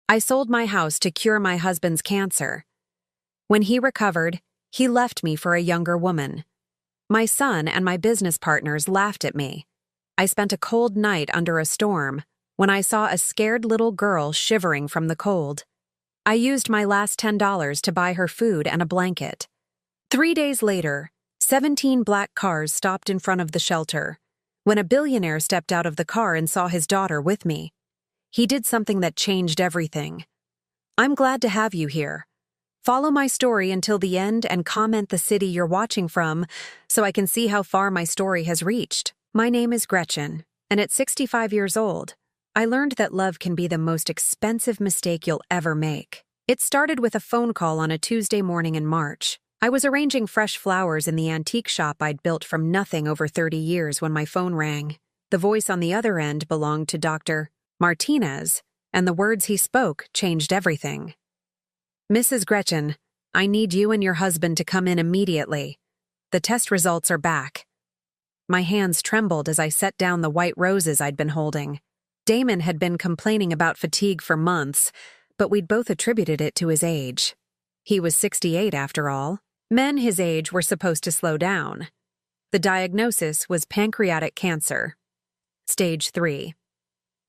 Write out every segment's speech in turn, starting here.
I sold my house to cure my husband's cancer. When he recovered, he left me for a younger woman. My son and my business partners laughed at me. I spent a cold night under a storm when I saw a scared little girl shivering from the cold. I used my last $10 to buy her food and a blanket. 3 days later, 17 black cars stopped in front of the shelter. When a billionaire stepped out of the car and saw his daughter with me, he did something that changed everything. I'm glad to have you here. Follow my story until the end and comment the city you're watching from so I can see how far my story has reached. My name is Gretchen, and at 65 years old, I learned that love can be the most expensive mistake you'll ever make. It started with a phone call on a Tuesday morning in March. I was arranging fresh flowers in the antique shop I'd built from nothing over 30 years when my phone rang. The voice on the other end belonged to Dr. Martinez, and the words he spoke changed everything. Mrs. Gretchen, I need you and your husband to come in immediately. The test results are back. My hands trembled as I set down the white roses I'd been holding. Damon had been complaining about fatigue for months, but we'd both attributed it to his age. He was 68 after all. Men his age were supposed to slow down. The diagnosis was pancreatic cancer. Stage 3.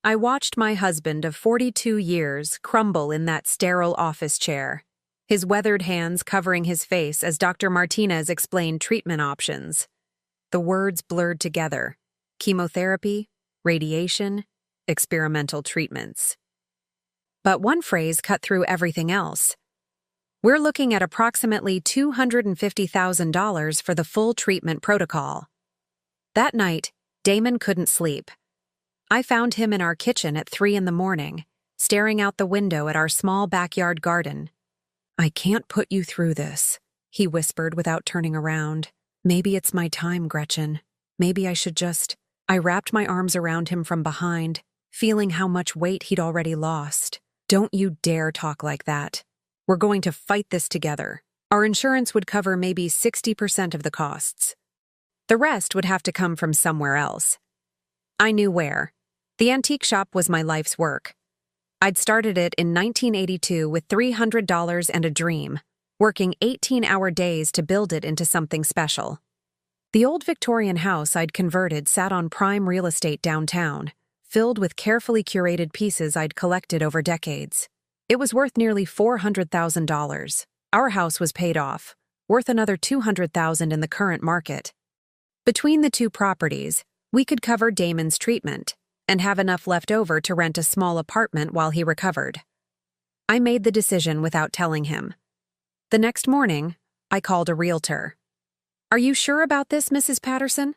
I watched my husband of 42 years crumble in that sterile office chair, his weathered hands covering his face as Dr. Martinez explained treatment options. The words blurred together: chemotherapy, radiation, experimental treatments. But one phrase cut through everything else. We're looking at approximately $250,000 for the full treatment protocol. That night, Damon couldn't sleep. I found him in our kitchen at 3 a.m, staring out the window at our small backyard garden. I can't put you through this, he whispered without turning around. Maybe it's my time, Gretchen. Maybe I should just... I wrapped my arms around him from behind, feeling how much weight he'd already lost. Don't you dare talk like that. We're going to fight this together. Our insurance would cover maybe 60% of the costs. The rest would have to come from somewhere else. I knew where. The antique shop was my life's work. I'd started it in 1982 with $300 and a dream, working 18-hour days to build it into something special. The old Victorian house I'd converted sat on prime real estate downtown, filled with carefully curated pieces I'd collected over decades. It was worth nearly $400,000. Our house was paid off, worth another $200,000 in the current market. Between the two properties, we could cover Damon's treatment and have enough left over to rent a small apartment while he recovered. I made the decision without telling him. The next morning, I called a realtor. "Are you sure about this, Mrs. Patterson?"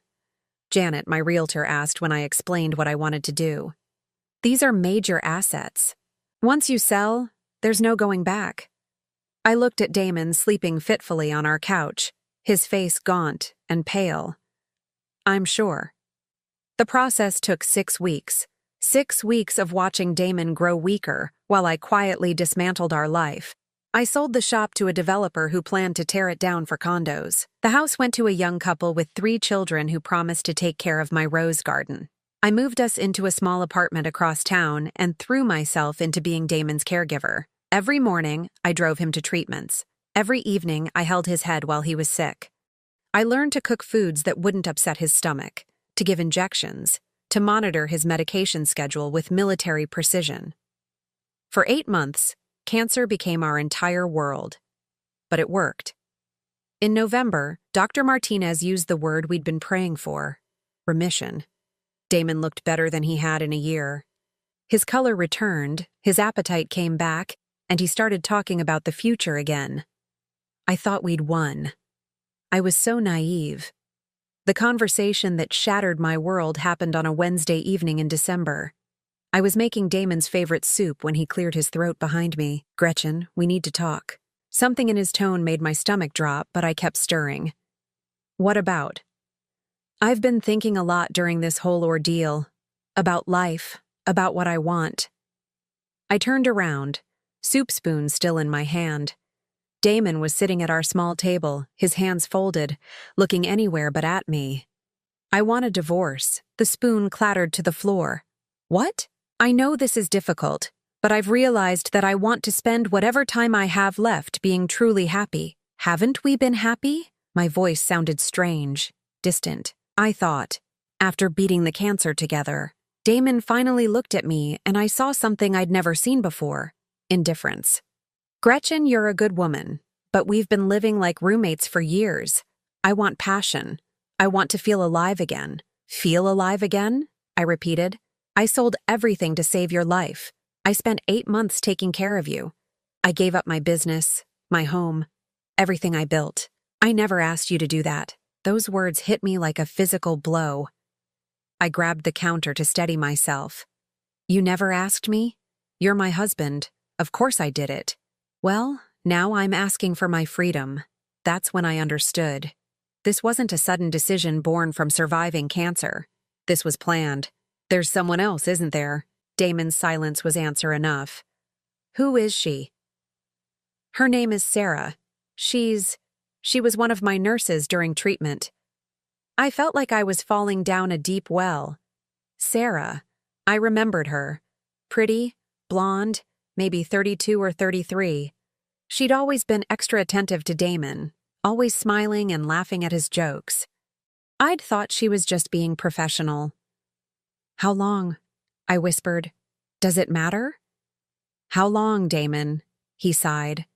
Janet, my realtor, asked when I explained what I wanted to do. "These are major assets. Once you sell, there's no going back." I looked at Damon sleeping fitfully on our couch, his face gaunt and pale. "I'm sure." The process took 6 weeks. 6 weeks of watching Damon grow weaker while I quietly dismantled our life. I sold the shop to a developer who planned to tear it down for condos. The house went to a young couple with 3 children who promised to take care of my rose garden. I moved us into a small apartment across town and threw myself into being Damon's caregiver. Every morning, I drove him to treatments. Every evening, I held his head while he was sick. I learned to cook foods that wouldn't upset his stomach, to give injections, to monitor his medication schedule with military precision. For 8 months, cancer became our entire world. But it worked. In November, Dr. Martinez used the word we'd been praying for: remission. Damon looked better than he had in a year. His color returned, his appetite came back, and he started talking about the future again. I thought we'd won. I was so naive. The conversation that shattered my world happened on a Wednesday evening in December. I was making Damon's favorite soup when he cleared his throat behind me. "Gretchen, we need to talk." Something in his tone made my stomach drop, but I kept stirring. "What about?" "I've been thinking a lot during this whole ordeal. About life, about what I want." I turned around, soup spoon still in my hand. Damon was sitting at our small table, his hands folded, looking anywhere but at me. "I want a divorce." The spoon clattered to the floor. "What?" "I know this is difficult, But I've realized that I want to spend whatever time I have left being truly happy. Haven't we been happy? My voice sounded strange, distant. I thought, after beating the cancer together. Damon finally looked at me and I saw something I'd never seen before. Indifference. Gretchen, you're a good woman, but we've been living like roommates for years. I want passion. I want to feel alive again. Feel alive again? I repeated. I sold everything to save your life. I spent 8 months taking care of you. I gave up my business, my home, everything I built. I never asked you to do that. Those words hit me like a physical blow. I grabbed the counter to steady myself. You never asked me? You're my husband. Of course I did it. Well, now I'm asking for my freedom. That's when I understood. This wasn't a sudden decision born from surviving cancer. This was planned. There's someone else, isn't there? Damon's silence was answer enough. Who is she? Her name is Sarah. She was one of my nurses during treatment. I felt like I was falling down a deep well. Sarah. I remembered her. Pretty, blonde, maybe 32 or 33. She'd always been extra attentive to Damon, always smiling and laughing at his jokes. I'd thought she was just being professional. How long? I whispered. Does it matter? How long, Damon? He sighed.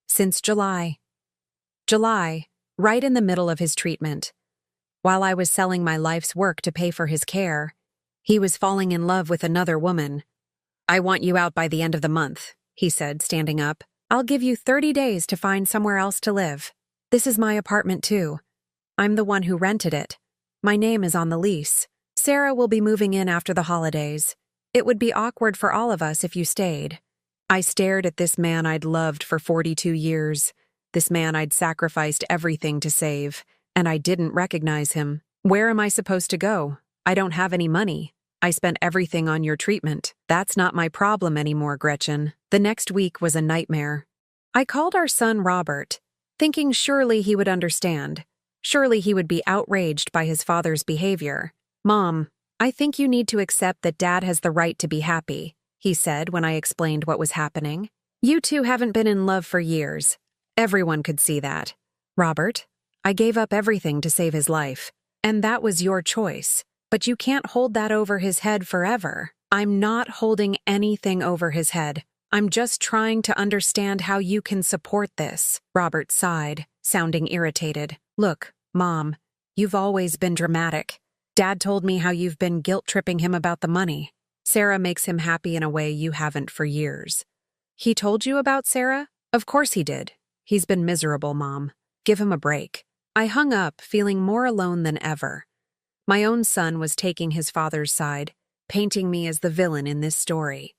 Since July. July, right in the middle of his treatment. While I was selling my life's work to pay for his care, he was falling in love with another woman. I want you out by the end of the month, he said, standing up. I'll give you 30 days to find somewhere else to live. This is my apartment too. I'm the one who rented it. My name is on the lease. Sarah will be moving in after the holidays. It would be awkward for all of us if you stayed. I stared at this man I'd loved for 42 years, this man I'd sacrificed everything to save, and I didn't recognize him. Where am I supposed to go? I don't have any money. I spent everything on your treatment. That's not my problem anymore, Gretchen. The next week was a nightmare. I called our son Robert, thinking surely he would understand. Surely he would be outraged by his father's behavior. Mom, I think you need to accept that Dad has the right to be happy, he said when I explained what was happening. You two haven't been in love for years. Everyone could see that. Robert, I gave up everything to save his life. And that was your choice. But you can't hold that over his head forever. I'm not holding anything over his head. I'm just trying to understand how you can support this. Robert sighed, sounding irritated. Look, Mom, you've always been dramatic. Dad told me how you've been guilt-tripping him about the money. Sarah makes him happy in a way you haven't for years. He told you about Sarah? Of course he did. He's been miserable, Mom. Give him a break. I hung up, feeling more alone than ever. My own son was taking his father's side, painting me as the villain in this story.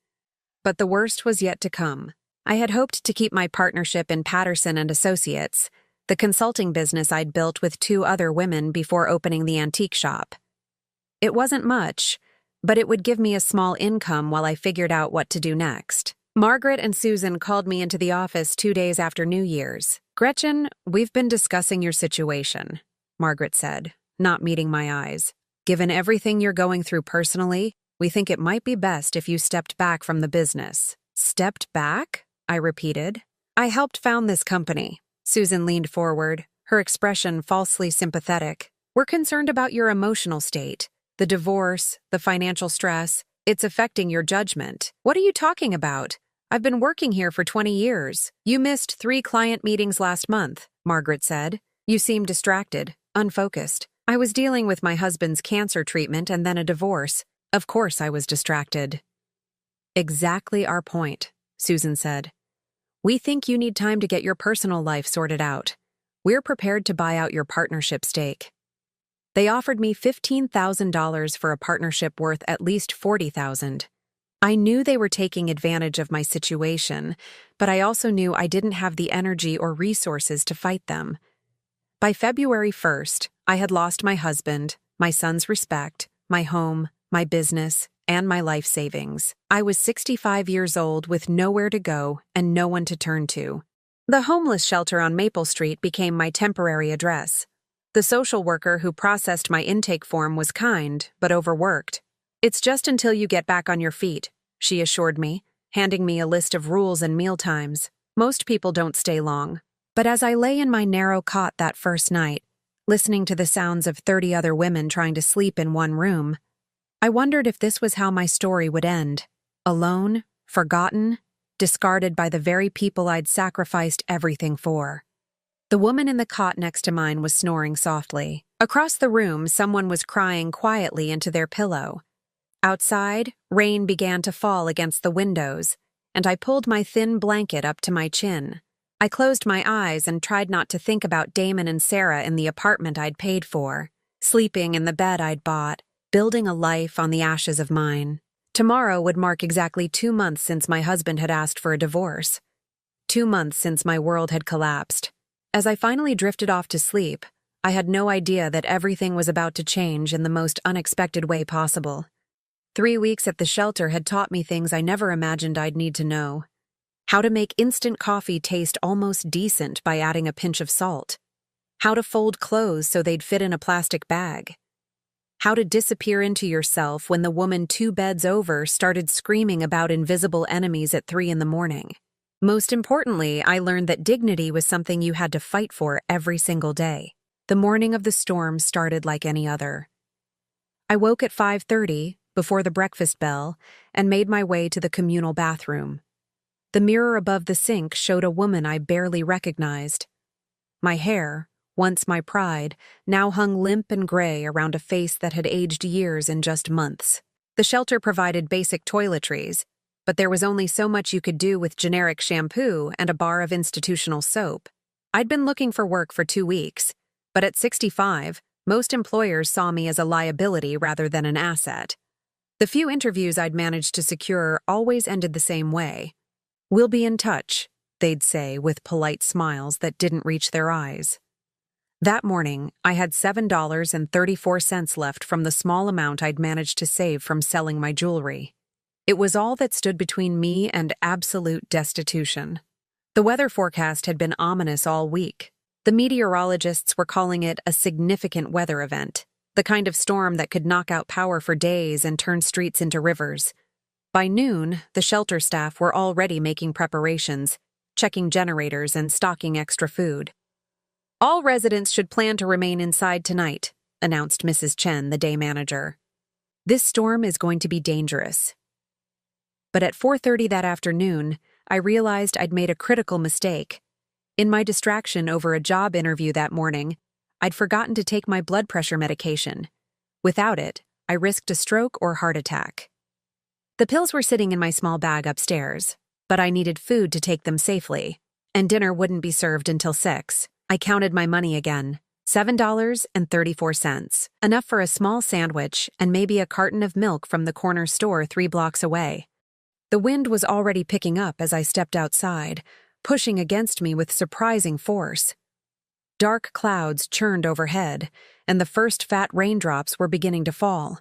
But the worst was yet to come. I had hoped to keep my partnership in Patterson and Associates, the consulting business I'd built with 2 other women before opening the antique shop. It wasn't much, but it would give me a small income while I figured out what to do next. Margaret and Susan called me into the office 2 days after New Year's. Gretchen, we've been discussing your situation, Margaret said, not meeting my eyes. Given everything you're going through personally, we think it might be best if you stepped back from the business. Stepped back? I repeated. I helped found this company. Susan leaned forward, her expression falsely sympathetic. We're concerned about your emotional state. The divorce, the financial stress, it's affecting your judgment. What are you talking about? I've been working here for 20 years. You missed 3 client meetings last month, Margaret said. You seem distracted, unfocused. I was dealing with my husband's cancer treatment and then a divorce. Of course I was distracted. Exactly our point, Susan said. We think you need time to get your personal life sorted out. We're prepared to buy out your partnership stake. They offered me $15,000 for a partnership worth at least $40,000. I knew they were taking advantage of my situation, but I also knew I didn't have the energy or resources to fight them. By February 1st, I had lost my husband, my son's respect, my home, my business, and my life savings. I was 65 years old with nowhere to go and no one to turn to. The homeless shelter on Maple Street became my temporary address. The social worker who processed my intake form was kind, but overworked. It's just until you get back on your feet, she assured me, handing me a list of rules and mealtimes. Most people don't stay long. But as I lay in my narrow cot that first night, listening to the sounds of 30 other women trying to sleep in one room, I wondered if this was how my story would end. Alone, forgotten, discarded by the very people I'd sacrificed everything for. The woman in the cot next to mine was snoring softly. Across the room, someone was crying quietly into their pillow. Outside, rain began to fall against the windows, and I pulled my thin blanket up to my chin. I closed my eyes and tried not to think about Damon and Sarah in the apartment I'd paid for, sleeping in the bed I'd bought, building a life on the ashes of mine. Tomorrow would mark exactly 2 months since my husband had asked for a divorce. 2 months since my world had collapsed. As I finally drifted off to sleep, I had no idea that everything was about to change in the most unexpected way possible. 3 weeks at the shelter had taught me things I never imagined I'd need to know. How to make instant coffee taste almost decent by adding a pinch of salt. How to fold clothes so they'd fit in a plastic bag. How to disappear into yourself when the woman 2 beds over started screaming about invisible enemies at 3 in the morning. Most importantly, I learned that dignity was something you had to fight for every single day. The morning of the storm started like any other. I woke at 5:30, before the breakfast bell, and made my way to the communal bathroom. The mirror above the sink showed a woman I barely recognized. My hair, once my pride, now hung limp and gray around a face that had aged years in just months. The shelter provided basic toiletries, but there was only so much you could do with generic shampoo and a bar of institutional soap. I'd been looking for work for 2 weeks, but at 65, most employers saw me as a liability rather than an asset. The few interviews I'd managed to secure always ended the same way. "We'll be in touch," they'd say with polite smiles that didn't reach their eyes. That morning, I had $7.34 left from the small amount I'd managed to save from selling my jewelry. It was all that stood between me and absolute destitution. The weather forecast had been ominous all week. The meteorologists were calling it a significant weather event, the kind of storm that could knock out power for days and turn streets into rivers. By noon, the shelter staff were already making preparations, checking generators and stocking extra food. "All residents should plan to remain inside tonight," announced Mrs. Chen, the day manager. "This storm is going to be dangerous." But at 4:30 that afternoon, I realized I'd made a critical mistake. In my distraction over a job interview that morning, I'd forgotten to take my blood pressure medication. Without it, I risked a stroke or heart attack. The pills were sitting in my small bag upstairs, but I needed food to take them safely, and dinner wouldn't be served until 6. I counted my money again. $7.34, enough for a small sandwich and maybe a carton of milk from the corner store 3 blocks away. The wind was already picking up as I stepped outside, pushing against me with surprising force. Dark clouds churned overhead, and the first fat raindrops were beginning to fall.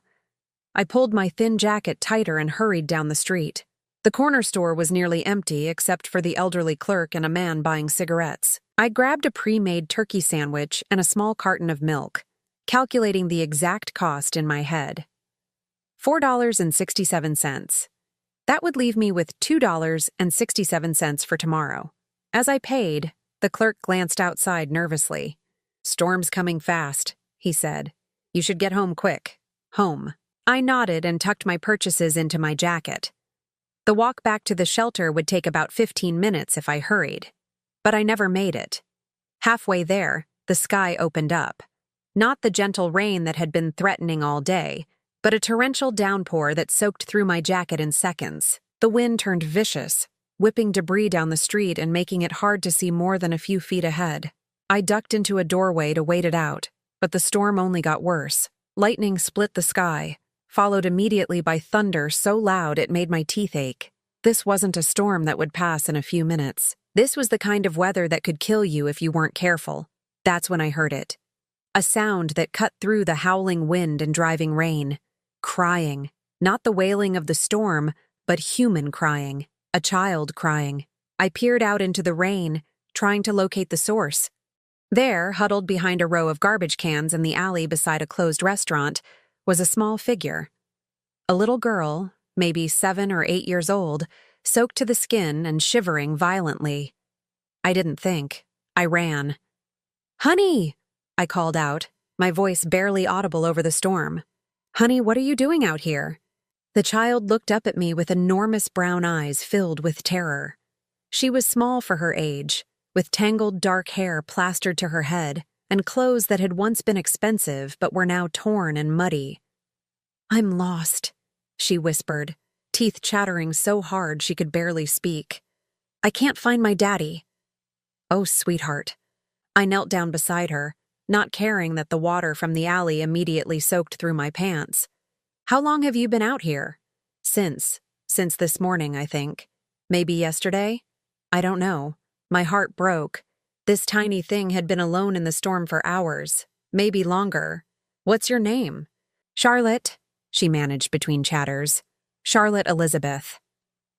I pulled my thin jacket tighter and hurried down the street. The corner store was nearly empty except for the elderly clerk and a man buying cigarettes. I grabbed a pre-made turkey sandwich and a small carton of milk, calculating the exact cost in my head. $4.67. That would leave me with $2.67 for tomorrow. As I paid, the clerk glanced outside nervously. "Storm's coming fast," he said. "You should get home quick." Home. I nodded and tucked my purchases into my jacket. The walk back to the shelter would take about 15 minutes if I hurried. But I never made it. Halfway there, the sky opened up. Not the gentle rain that had been threatening all day, but a torrential downpour that soaked through my jacket in seconds. The wind turned vicious, whipping debris down the street and making it hard to see more than a few feet ahead. I ducked into a doorway to wait it out, but the storm only got worse. Lightning split the sky, followed immediately by thunder so loud it made my teeth ache. This wasn't a storm that would pass in a few minutes. This was the kind of weather that could kill you if you weren't careful. That's when I heard it. A sound that cut through the howling wind and driving rain. Crying. Not the wailing of the storm, but human crying. A child crying. I peered out into the rain, trying to locate the source. There, huddled behind a row of garbage cans in the alley beside a closed restaurant, was a small figure. A little girl, maybe 7 or 8 years old, soaked to the skin and shivering violently. I didn't think. I ran. "Honey!" I called out, my voice barely audible over the storm. "Honey, what are you doing out here?" The child looked up at me with enormous brown eyes filled with terror. She was small for her age, with tangled dark hair plastered to her head and clothes that had once been expensive but were now torn and muddy. "I'm lost," she whispered, teeth chattering so hard she could barely speak. "I can't find my daddy." "Oh, sweetheart." I knelt down beside her, not caring that the water from the alley immediately soaked through my pants. "How long have you been out here?" Since this morning, I think. Maybe yesterday? I don't know. My heart broke. This tiny thing had been alone in the storm for hours, maybe longer. "What's your name?" "Charlotte," she managed between chatters. "Charlotte Elizabeth."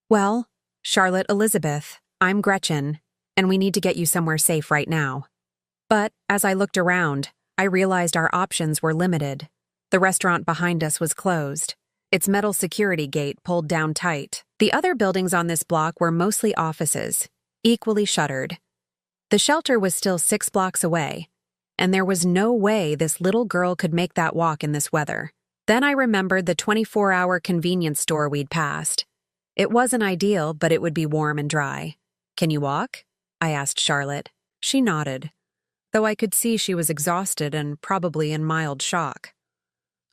"Well, Charlotte Elizabeth, I'm Gretchen, and we need to get you somewhere safe right now." But as I looked around, I realized our options were limited. The restaurant behind us was closed, its metal security gate pulled down tight. The other buildings on this block were mostly offices, equally shuttered. The shelter was still 6 blocks away, and there was no way this little girl could make that walk in this weather. Then I remembered the 24-hour convenience store we'd passed. It wasn't ideal, but it would be warm and dry. "Can you walk?" I asked Charlotte. She nodded, though I could see she was exhausted and probably in mild shock.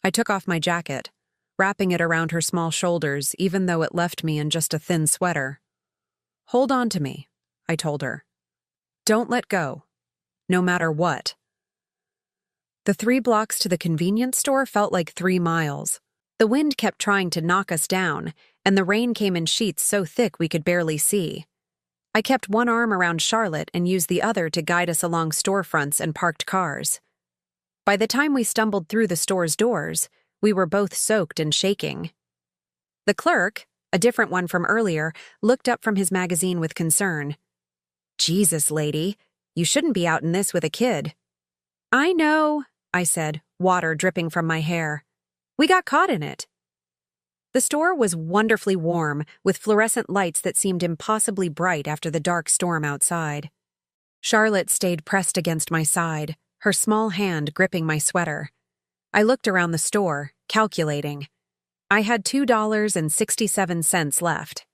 I took off my jacket, wrapping it around her small shoulders even though it left me in just a thin sweater. "Hold on to me," I told her. "Don't let go, no matter what." The 3 blocks to the convenience store felt like 3 miles. The wind kept trying to knock us down, and the rain came in sheets so thick we could barely see. I kept one arm around Charlotte and used the other to guide us along storefronts and parked cars. By the time we stumbled through the store's doors, we were both soaked and shaking. The clerk, a different one from earlier, looked up from his magazine with concern. "Jesus, lady, you shouldn't be out in this with a kid." "I know," I said, water dripping from my hair. "We got caught in it." The store was wonderfully warm, with fluorescent lights that seemed impossibly bright after the dark storm outside. Charlotte stayed pressed against my side, her small hand gripping my sweater. I looked around the store, calculating. I had $2.67 left.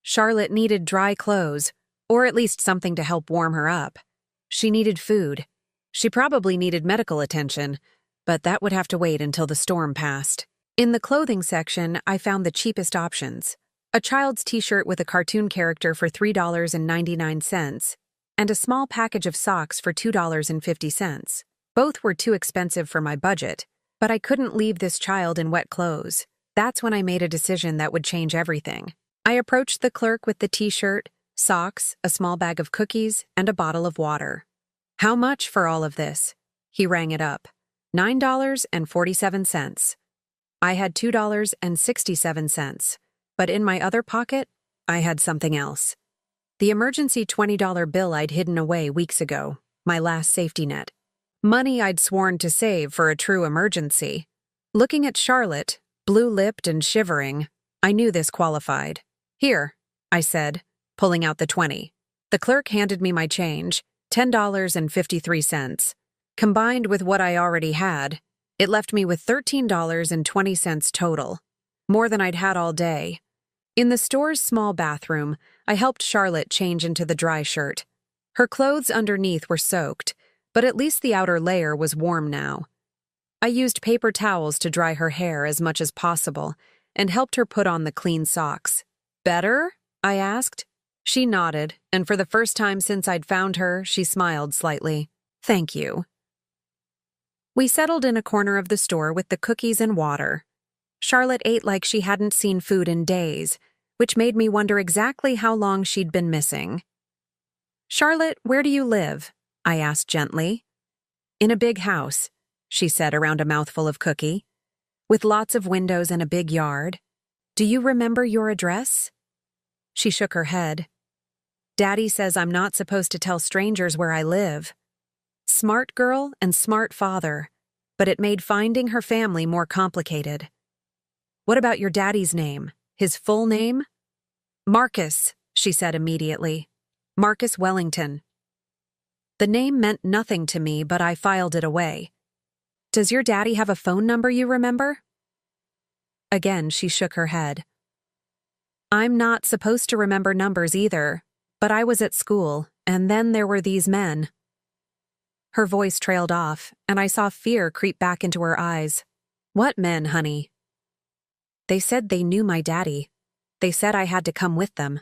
Charlotte needed dry clothes, or at least something to help warm her up. She needed food. She probably needed medical attention, but that would have to wait until the storm passed. In the clothing section, I found the cheapest options. A child's t-shirt with a cartoon character for $3.99, and a small package of socks for $2.50. Both were too expensive for my budget, but I couldn't leave this child in wet clothes. That's when I made a decision that would change everything. I approached the clerk with the t-shirt, socks, a small bag of cookies, and a bottle of water. "How much for all of this?" He rang it up. $9.47. I had $2.67, but in my other pocket, I had something else. The emergency $20 bill I'd hidden away weeks ago, my last safety net. Money I'd sworn to save for a true emergency. Looking at Charlotte, blue-lipped and shivering, I knew this qualified. "Here," I said, pulling out the 20. The clerk handed me my change, $10.53. Combined with what I already had, it left me with $13.20 total, more than I'd had all day. In the store's small bathroom, I helped Charlotte change into the dry shirt. Her clothes underneath were soaked, but at least the outer layer was warm now. I used paper towels to dry her hair as much as possible and helped her put on the clean socks. "Better?" I asked. She nodded, and for the first time since I'd found her, she smiled slightly. "Thank you." We settled in a corner of the store with the cookies and water. Charlotte ate like she hadn't seen food in days, which made me wonder exactly how long she'd been missing. "Charlotte, where do you live?" I asked gently. "In a big house," she said around a mouthful of cookie, "with lots of windows and a big yard. Do you remember your address?" She shook her head. "Daddy says I'm not supposed to tell strangers where I live." Smart girl and smart father, but it made finding her family more complicated. "What about your daddy's name? His full name?" Marcus, she said immediately. Marcus Wellington. The name meant nothing to me, but I filed it away. Does your daddy have a phone number you remember? Again, she shook her head. I'm not supposed to remember numbers either, but I was at school, and then there were these men. Her voice trailed off, and I saw fear creep back into her eyes. What men, honey? They said they knew my daddy. They said I had to come with them.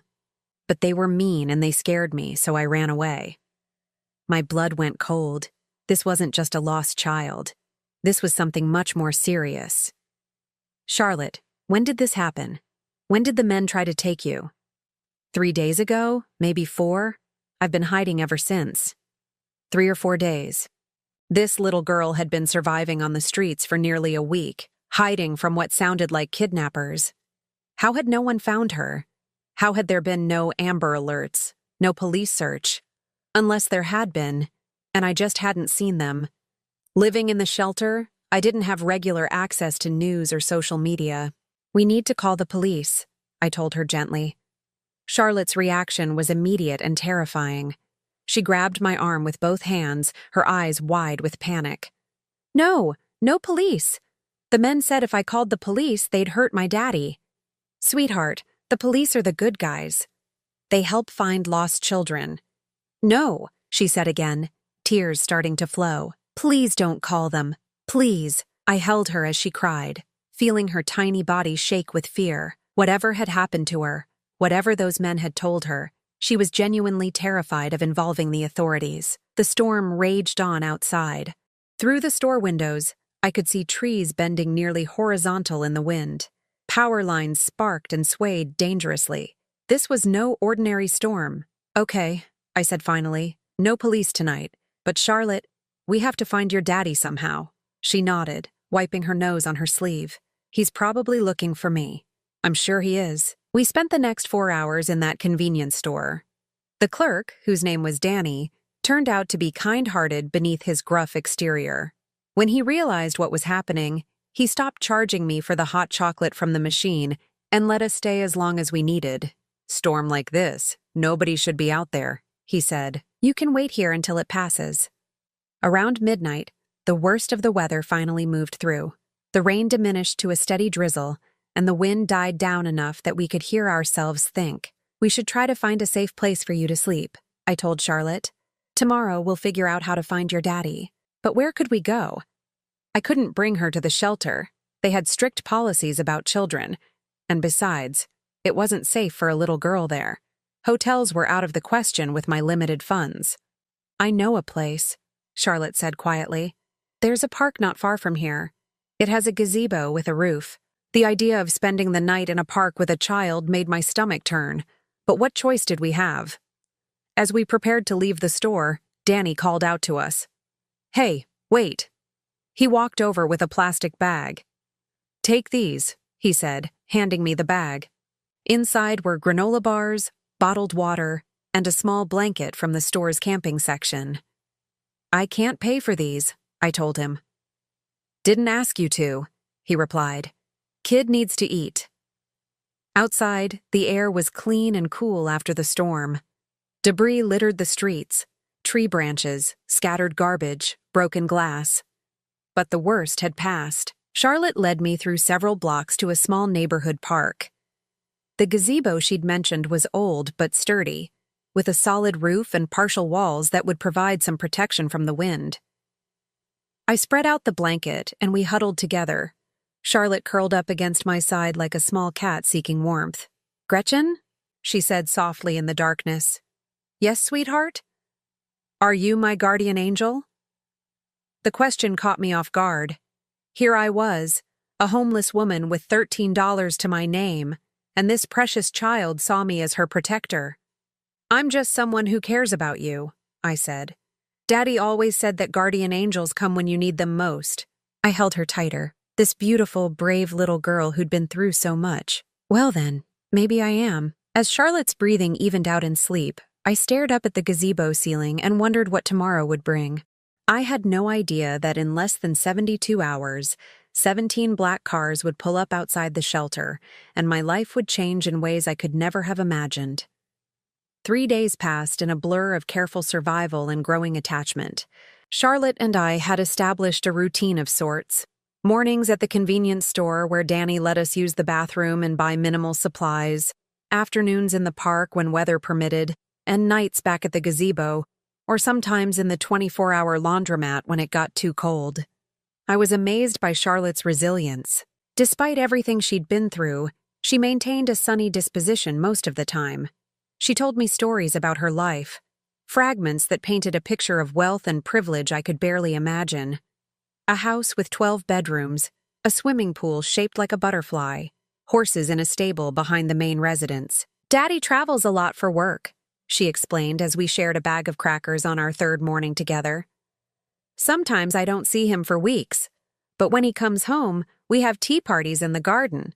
But they were mean and they scared me, so I ran away. My blood went cold. This wasn't just a lost child. This was something much more serious. Charlotte, when did this happen? When did the men try to take you? 3 days ago? Maybe 4? I've been hiding ever since. 3 or 4 days. This little girl had been surviving on the streets for nearly a week, hiding from what sounded like kidnappers. How had no one found her? How had there been no Amber Alerts, no police search? Unless there had been, and I just hadn't seen them. Living in the shelter, I didn't have regular access to news or social media. We need to call the police, I told her gently. Charlotte's reaction was immediate and terrifying. She grabbed my arm with both hands, her eyes wide with panic. No police. The men said if I called the police, they'd hurt my daddy. Sweetheart, the police are the good guys. They help find lost children. No, she said again, tears starting to flow. Please don't call them. Please. I held her as she cried, feeling her tiny body shake with fear. Whatever had happened to her, whatever those men had told her, she was genuinely terrified of involving the authorities. The storm raged on outside. Through the store windows, I could see trees bending nearly horizontal in the wind. Power lines sparked and swayed dangerously. This was no ordinary storm. Okay, I said finally. No police tonight. But Charlotte, we have to find your daddy somehow. She nodded, wiping her nose on her sleeve. He's probably looking for me. I'm sure he is. We spent the next 4 hours in that convenience store. The clerk, whose name was Danny, turned out to be kind-hearted beneath his gruff exterior. When he realized what was happening, he stopped charging me for the hot chocolate from the machine and let us stay as long as we needed. Storm like this, nobody should be out there, he said. You can wait here until it passes. Around midnight, the worst of the weather finally moved through. The rain diminished to a steady drizzle, and the wind died down enough that we could hear ourselves think. We should try to find a safe place for you to sleep, I told Charlotte. Tomorrow we'll figure out how to find your daddy. But where could we go? I couldn't bring her to the shelter. They had strict policies about children. And besides, it wasn't safe for a little girl there. Hotels were out of the question with my limited funds. I know a place, Charlotte said quietly. There's a park not far from here. It has a gazebo with a roof. The idea of spending the night in a park with a child made my stomach turn. But what choice did we have? As we prepared to leave the store, Danny called out to us. Hey, wait. He walked over with a plastic bag. Take these, he said, handing me the bag. Inside were granola bars, bottled water, and a small blanket from the store's camping section. I can't pay for these, I told him. Didn't ask you to, he replied. Kid needs to eat. Outside, the air was clean and cool after the storm. Debris littered the streets, tree branches, scattered garbage, broken glass. But the worst had passed. Charlotte led me through several blocks to a small neighborhood park. The gazebo she'd mentioned was old but sturdy, with a solid roof and partial walls that would provide some protection from the wind. I spread out the blanket and we huddled together. Charlotte curled up against my side like a small cat seeking warmth. Gretchen? She said softly in the darkness. Yes, sweetheart? Are you my guardian angel? The question caught me off guard. Here I was, a homeless woman with $13 to my name, and this precious child saw me as her protector. I'm just someone who cares about you, I said. Daddy always said that guardian angels come when you need them most. I held her tighter, this beautiful, brave little girl who'd been through so much. Well then, maybe I am. As Charlotte's breathing evened out in sleep, I stared up at the gazebo ceiling and wondered what tomorrow would bring. I had no idea that in less than 72 hours, 17 black cars would pull up outside the shelter, and my life would change in ways I could never have imagined. 3 days passed in a blur of careful survival and growing attachment. Charlotte and I had established a routine of sorts. Mornings at the convenience store where Danny let us use the bathroom and buy minimal supplies, afternoons in the park when weather permitted, and nights back at the gazebo, or sometimes in the 24-hour laundromat when it got too cold. I was amazed by Charlotte's resilience. Despite everything she'd been through, she maintained a sunny disposition most of the time. She told me stories about her life, fragments that painted a picture of wealth and privilege I could barely imagine. A house with 12 bedrooms, a swimming pool shaped like a butterfly, horses in a stable behind the main residence. "Daddy travels a lot for work," she explained as we shared a bag of crackers on our third morning together. "Sometimes I don't see him for weeks, but when he comes home, we have tea parties in the garden."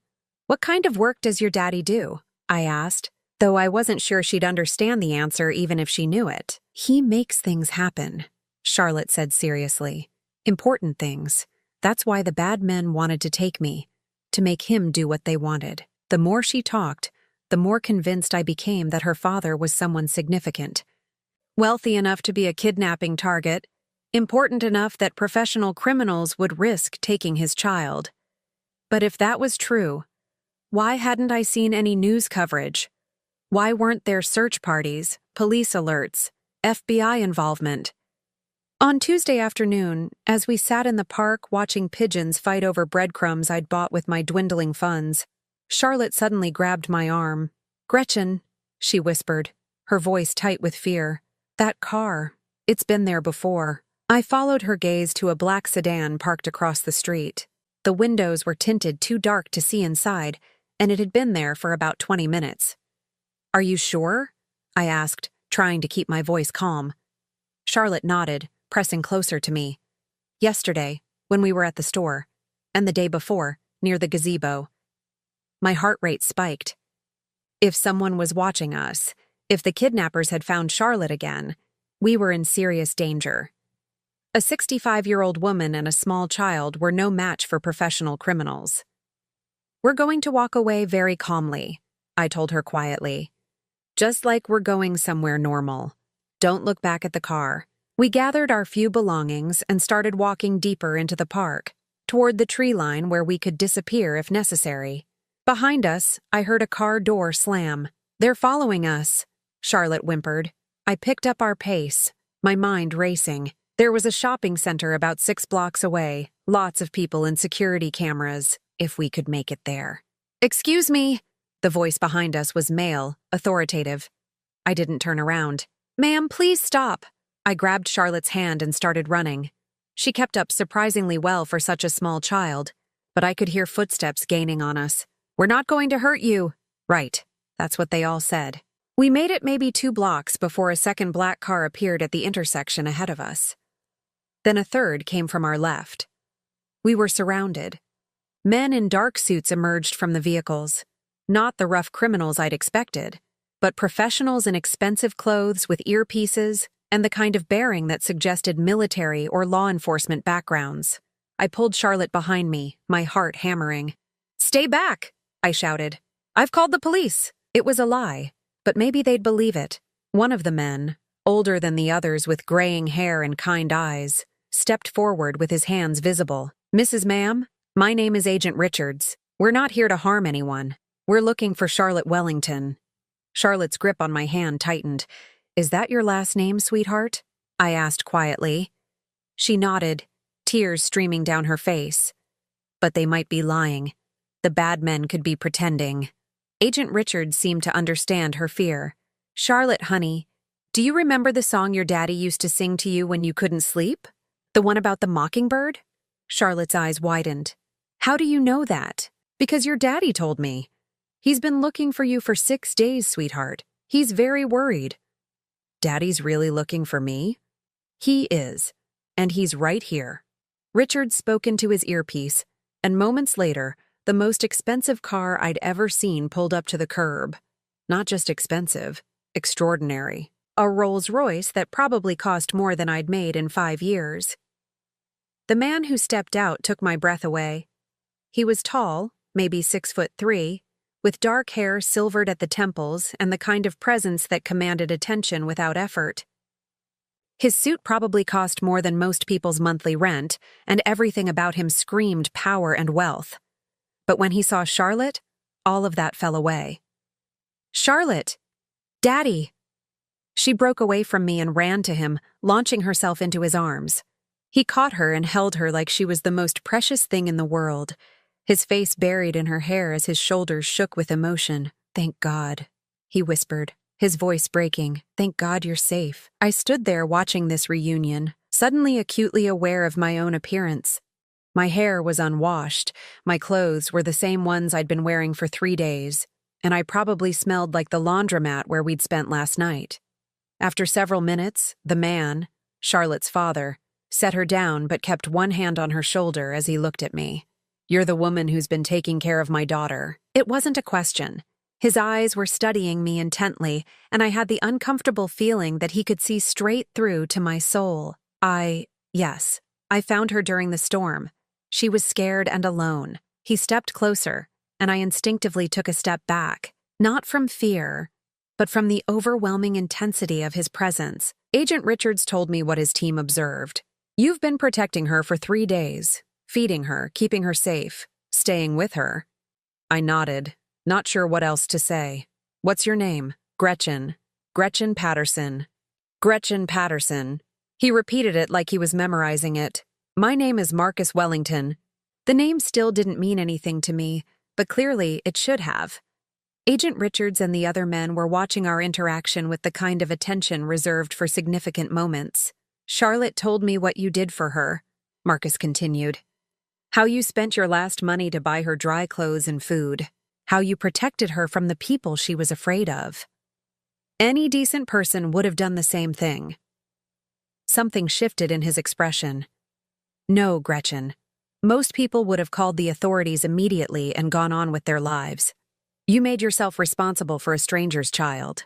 "What kind of work does your daddy do?" I asked, though I wasn't sure she'd understand the answer even if she knew it. "He makes things happen," Charlotte said seriously. "Important things. That's why the bad men wanted to take me, to make him do what they wanted." The more she talked, the more convinced I became that her father was someone significant. Wealthy enough to be a kidnapping target, important enough that professional criminals would risk taking his child. But if that was true, why hadn't I seen any news coverage? Why weren't there search parties, police alerts, FBI involvement? On Tuesday afternoon, as we sat in the park watching pigeons fight over breadcrumbs I'd bought with my dwindling funds, Charlotte suddenly grabbed my arm. "Gretchen," she whispered, her voice tight with fear. "That car, it's been there before." I followed her gaze to a black sedan parked across the street. The windows were tinted too dark to see inside, and it had been there for about 20 minutes. "Are you sure?" I asked, trying to keep my voice calm. Charlotte nodded, pressing closer to me. "Yesterday, when we were at the store, and the day before, near the gazebo." My heart rate spiked. If someone was watching us, if the kidnappers had found Charlotte again, we were in serious danger. A 65-year-old woman and a small child were no match for professional criminals. "We're going to walk away very calmly," I told her quietly. "Just like we're going somewhere normal. Don't look back at the car." We gathered our few belongings and started walking deeper into the park, toward the tree line where we could disappear if necessary. Behind us, I heard a car door slam. "They're following us," Charlotte whimpered. I picked up our pace, my mind racing. There was a shopping center about 6 blocks away, lots of people and security cameras, if we could make it there. "Excuse me." The voice behind us was male, authoritative. I didn't turn around. "Ma'am, please stop." I grabbed Charlotte's hand and started running. She kept up surprisingly well for such a small child, but I could hear footsteps gaining on us. "We're not going to hurt you." Right, that's what they all said. We made it maybe 2 blocks before a second black car appeared at the intersection ahead of us. Then a third came from our left. We were surrounded. Men in dark suits emerged from the vehicles. Not the rough criminals I'd expected, but professionals in expensive clothes with earpieces and the kind of bearing that suggested military or law enforcement backgrounds. I pulled Charlotte behind me, my heart hammering. "Stay back," I shouted. "I've called the police." It was a lie, but maybe they'd believe it. One of the men, older than the others with graying hair and kind eyes, stepped forward with his hands visible. "Mrs. Ma'am, my name is Agent Richards. We're not here to harm anyone. We're looking for Charlotte Wellington." Charlotte's grip on my hand tightened. "Is that your last name, sweetheart?" I asked quietly. She nodded, tears streaming down her face. But they might be lying. The bad men could be pretending. Agent Richards seemed to understand her fear. "Charlotte, honey, do you remember the song your daddy used to sing to you when you couldn't sleep? The one about the mockingbird?" Charlotte's eyes widened. "How do you know that?" "Because your daddy told me. He's been looking for you for 6 days, sweetheart. He's very worried." "Daddy's really looking for me?" "He is. And he's right here." Richard spoke into his earpiece, and moments later, the most expensive car I'd ever seen pulled up to the curb. Not just expensive, extraordinary. A Rolls-Royce that probably cost more than I'd made in 5 years. The man who stepped out took my breath away. He was tall, maybe 6'3", with dark hair silvered at the temples and the kind of presence that commanded attention without effort. His suit probably cost more than most people's monthly rent, and everything about him screamed power and wealth. But when he saw Charlotte, all of that fell away. "Charlotte! Daddy!" She broke away from me and ran to him, launching herself into his arms. He caught her and held her like she was the most precious thing in the world, his face buried in her hair as his shoulders shook with emotion. "Thank God," he whispered, his voice breaking. "Thank God you're safe." I stood there watching this reunion, suddenly acutely aware of my own appearance. My hair was unwashed, my clothes were the same ones I'd been wearing for 3 days, and I probably smelled like the laundromat where we'd spent last night. After several minutes, the man, Charlotte's father, set her down but kept one hand on her shoulder as he looked at me. "You're the woman who's been taking care of my daughter." It wasn't a question. His eyes were studying me intently, and I had the uncomfortable feeling that he could see straight through to my soul. Yes, I found her during the storm. She was scared and alone. He stepped closer, and I instinctively took a step back, not from fear, but from the overwhelming intensity of his presence. Agent Richards told me what his team observed. "You've been protecting her for 3 days, feeding her, keeping her safe, staying with her." I nodded, not sure what else to say. "What's your name?" "Gretchen. Gretchen Patterson." "Gretchen Patterson." He repeated it like he was memorizing it. "My name is Marcus Wellington." The name still didn't mean anything to me, but clearly it should have. Agent Richards and the other men were watching our interaction with the kind of attention reserved for significant moments. "Charlotte told me what you did for her," Marcus continued. "How you spent your last money to buy her dry clothes and food. How you protected her from the people she was afraid of. Any decent person would have done the same thing." Something shifted in his expression. "No, Gretchen. Most people would have called the authorities immediately and gone on with their lives. You made yourself responsible for a stranger's child."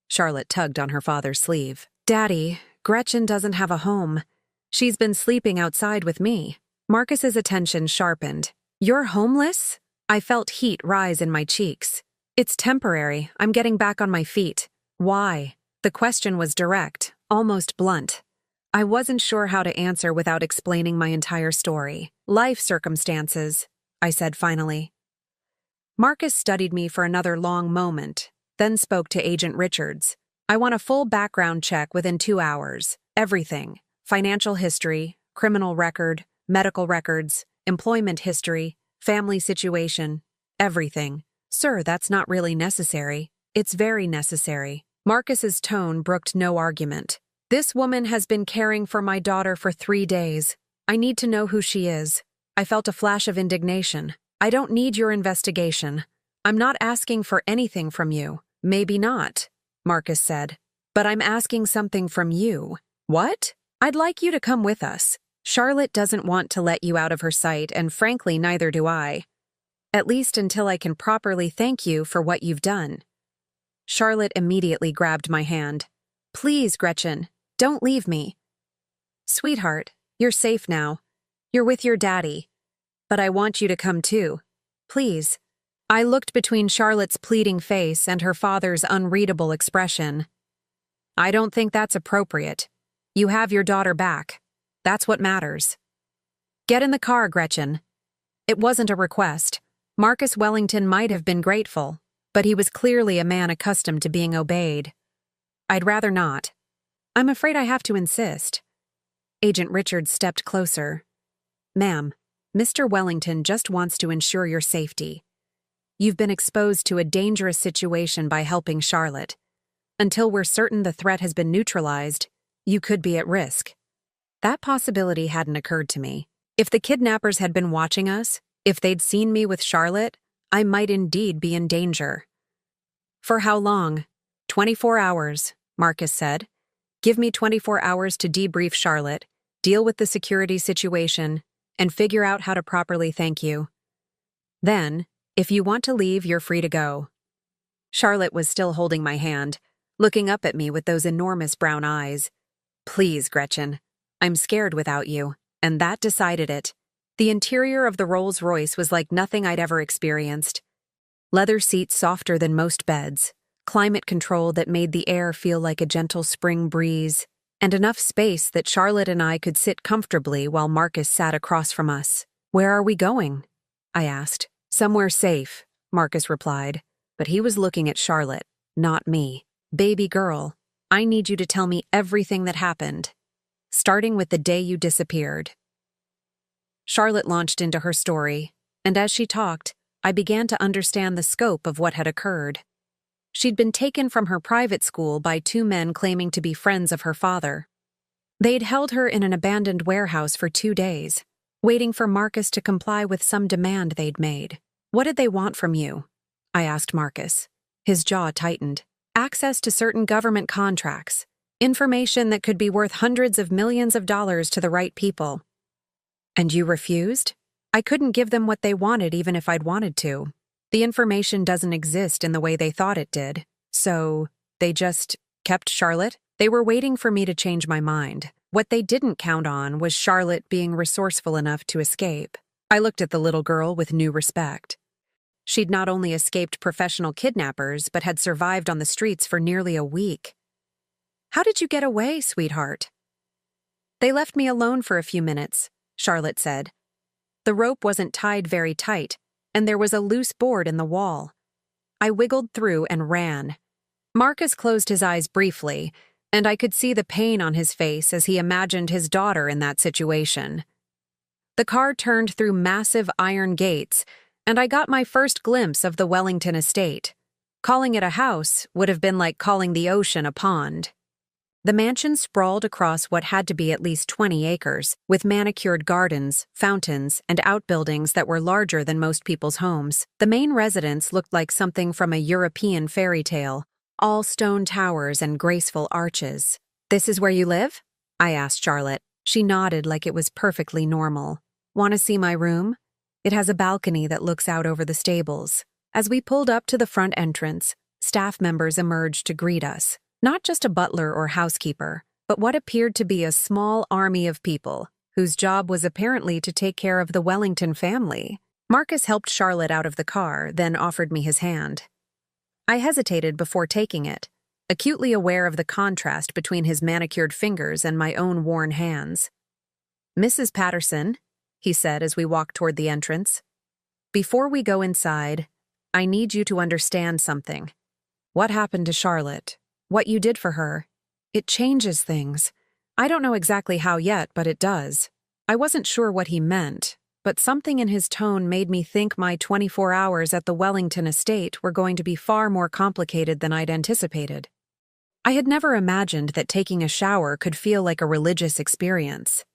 Charlotte tugged on her father's sleeve. "Daddy, Gretchen doesn't have a home. She's been sleeping outside with me." Marcus's attention sharpened. "You're homeless?" I felt heat rise in my cheeks. "It's temporary. I'm getting back on my feet." "Why?" The question was direct, almost blunt. I wasn't sure how to answer without explaining my entire story. "Life circumstances," I said finally. Marcus studied me for another long moment, then spoke to Agent Richards. "I want a full background check within 2 hours. Everything. Financial history, criminal record, medical records, employment history, family situation, everything." "Sir, that's not really necessary." "It's very necessary." Marcus's tone brooked no argument. "This woman has been caring for my daughter for 3 days. I need to know who she is." I felt a flash of indignation. "I don't need your investigation. I'm not asking for anything from you." "Maybe not," Marcus said. "But I'm asking something from you." "What?" "I'd like you to come with us. Charlotte doesn't want to let you out of her sight, and frankly, neither do I. At least until I can properly thank you for what you've done." Charlotte immediately grabbed my hand. "Please, Gretchen, don't leave me." "Sweetheart, you're safe now. You're with your daddy. But I want you to come too. Please." I looked between Charlotte's pleading face and her father's unreadable expression. "I don't think that's appropriate. You have your daughter back. That's what matters." "Get in the car, Gretchen." It wasn't a request. Marcus Wellington might have been grateful, but he was clearly a man accustomed to being obeyed. "I'd rather not." "I'm afraid I have to insist." Agent Richards stepped closer. "Ma'am, Mr. Wellington just wants to ensure your safety. You've been exposed to a dangerous situation by helping Charlotte. Until we're certain the threat has been neutralized, you could be at risk." That possibility hadn't occurred to me. If the kidnappers had been watching us, if they'd seen me with Charlotte, I might indeed be in danger. "For how long?" 24 hours, Marcus said. "Give me 24 hours to debrief Charlotte, deal with the security situation, and figure out how to properly thank you. Then, if you want to leave, you're free to go." Charlotte was still holding my hand, looking up at me with those enormous brown eyes. "Please, Gretchen. I'm scared without you, and that decided it. The interior of the Rolls-Royce was like nothing I'd ever experienced. Leather seats softer than most beds, climate control that made the air feel like a gentle spring breeze, and enough space that Charlotte and I could sit comfortably while Marcus sat across from us. "Where are we going?" I asked. "Somewhere safe," Marcus replied, but he was looking at Charlotte, not me. "Baby girl, I need you to tell me everything that happened, starting with the day you disappeared." Charlotte launched into her story, and as she talked, I began to understand the scope of what had occurred. She'd been taken from her private school by two men claiming to be friends of her father. They'd held her in an abandoned warehouse for 2 days, waiting for Marcus to comply with some demand they'd made. "What did they want from you?" I asked Marcus. His jaw tightened. "Access to certain government contracts, information that could be worth hundreds of millions of dollars to the right people." "And you refused?" "I couldn't give them what they wanted even if I'd wanted to. The information doesn't exist in the way they thought it did, so they just kept Charlotte. They were waiting for me to change my mind. What they didn't count on was Charlotte being resourceful enough to escape." I looked at the little girl with new respect. She'd not only escaped professional kidnappers, but had survived on the streets for nearly a week. "How did you get away, sweetheart?" "They left me alone for a few minutes," Charlotte said. "The rope wasn't tied very tight, and there was a loose board in the wall. I wiggled through and ran." Marcus closed his eyes briefly, and I could see the pain on his face as he imagined his daughter in that situation. The car turned through massive iron gates, and I got my first glimpse of the Wellington estate. Calling it a house would have been like calling the ocean a pond. The mansion sprawled across what had to be at least 20 acres, with manicured gardens, fountains, and outbuildings that were larger than most people's homes. The main residence looked like something from a European fairy tale, all stone towers and graceful arches. "This is where you live?" I asked Charlotte. She nodded like it was perfectly normal. "Want to see my room? It has a balcony that looks out over the stables." As we pulled up to the front entrance, staff members emerged to greet us. Not just a butler or housekeeper, but what appeared to be a small army of people, whose job was apparently to take care of the Wellington family. Marcus helped Charlotte out of the car, then offered me his hand. I hesitated before taking it, acutely aware of the contrast between his manicured fingers and my own worn hands. "Mrs. Patterson," he said as we walked toward the entrance, "before we go inside, I need you to understand something. What happened to Charlotte? What you did for her, it changes things. I don't know exactly how yet, but it does." I wasn't sure what he meant, but something in his tone made me think my 24 hours at the Wellington estate were going to be far more complicated than I'd anticipated. I had never imagined that taking a shower could feel like a religious experience.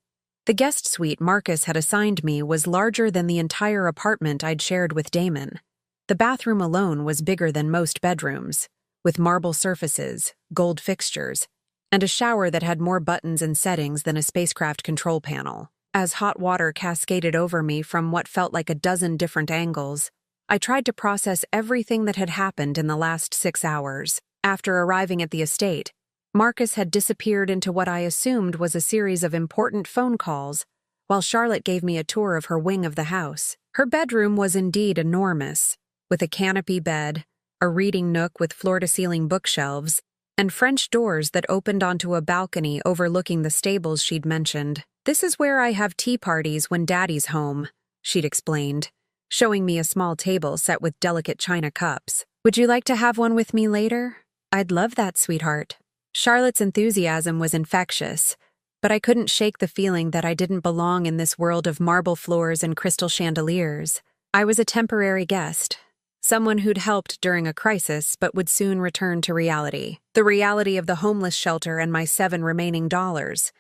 The guest suite Marcus had assigned me was larger than the entire apartment I'd shared with Damon. The bathroom alone was bigger than most bedrooms, with marble surfaces, gold fixtures, and a shower that had more buttons and settings than a spacecraft control panel. As hot water cascaded over me from what felt like a dozen different angles, I tried to process everything that had happened in the last 6 hours. After arriving at the estate, Marcus had disappeared into what I assumed was a series of important phone calls, while Charlotte gave me a tour of her wing of the house. Her bedroom was indeed enormous, with a canopy bed, a reading nook with floor-to-ceiling bookshelves, and French doors that opened onto a balcony overlooking the stables she'd mentioned. "This is where I have tea parties when Daddy's home," she'd explained, showing me a small table set with delicate china cups. "Would you like to have one with me later?" "I'd love that, sweetheart." Charlotte's enthusiasm was infectious, but I couldn't shake the feeling that I didn't belong in this world of marble floors and crystal chandeliers. I was a temporary guest. Someone who'd helped during a crisis but would soon return to reality. The reality of the homeless shelter and my 7 remaining dollars.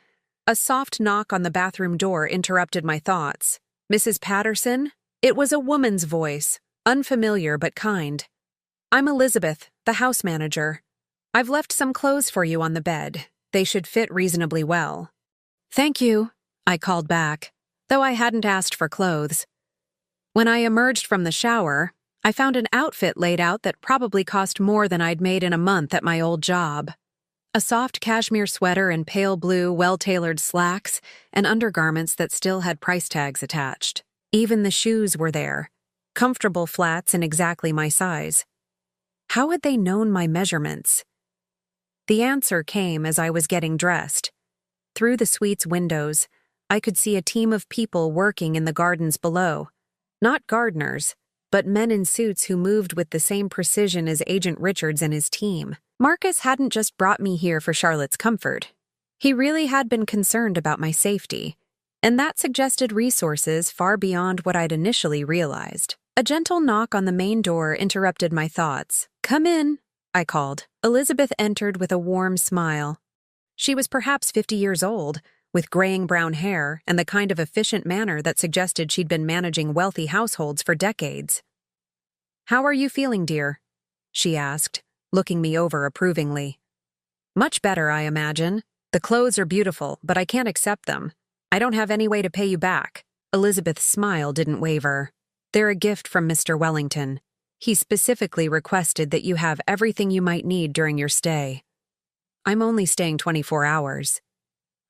A soft knock on the bathroom door interrupted my thoughts. "Mrs. Patterson?" It was a woman's voice, unfamiliar but kind. "I'm Elizabeth, the house manager. I've left some clothes for you on the bed. They should fit reasonably well." "Thank you," I called back, though I hadn't asked for clothes. When I emerged from the shower, I found an outfit laid out that probably cost more than I'd made in a month at my old job. A soft cashmere sweater and pale blue, well-tailored slacks, and undergarments that still had price tags attached. Even the shoes were there, comfortable flats in exactly my size. How had they known my measurements? The answer came as I was getting dressed. Through the suite's windows, I could see a team of people working in the gardens below. Not gardeners, but men in suits who moved with the same precision as Agent Richards and his team. Marcus hadn't just brought me here for Charlotte's comfort. He really had been concerned about my safety, and that suggested resources far beyond what I'd initially realized. A gentle knock on the main door interrupted my thoughts. "Come in," I called. Elizabeth entered with a warm smile. She was perhaps 50 years old, with graying brown hair and the kind of efficient manner that suggested she'd been managing wealthy households for decades. "How are you feeling, dear?" she asked, looking me over approvingly. "Much better, I imagine. The clothes are beautiful, but I can't accept them. I don't have any way to pay you back." Elizabeth's smile didn't waver. "They're a gift from Mr. Wellington. He specifically requested that you have everything you might need during your stay." "I'm only staying 24 hours.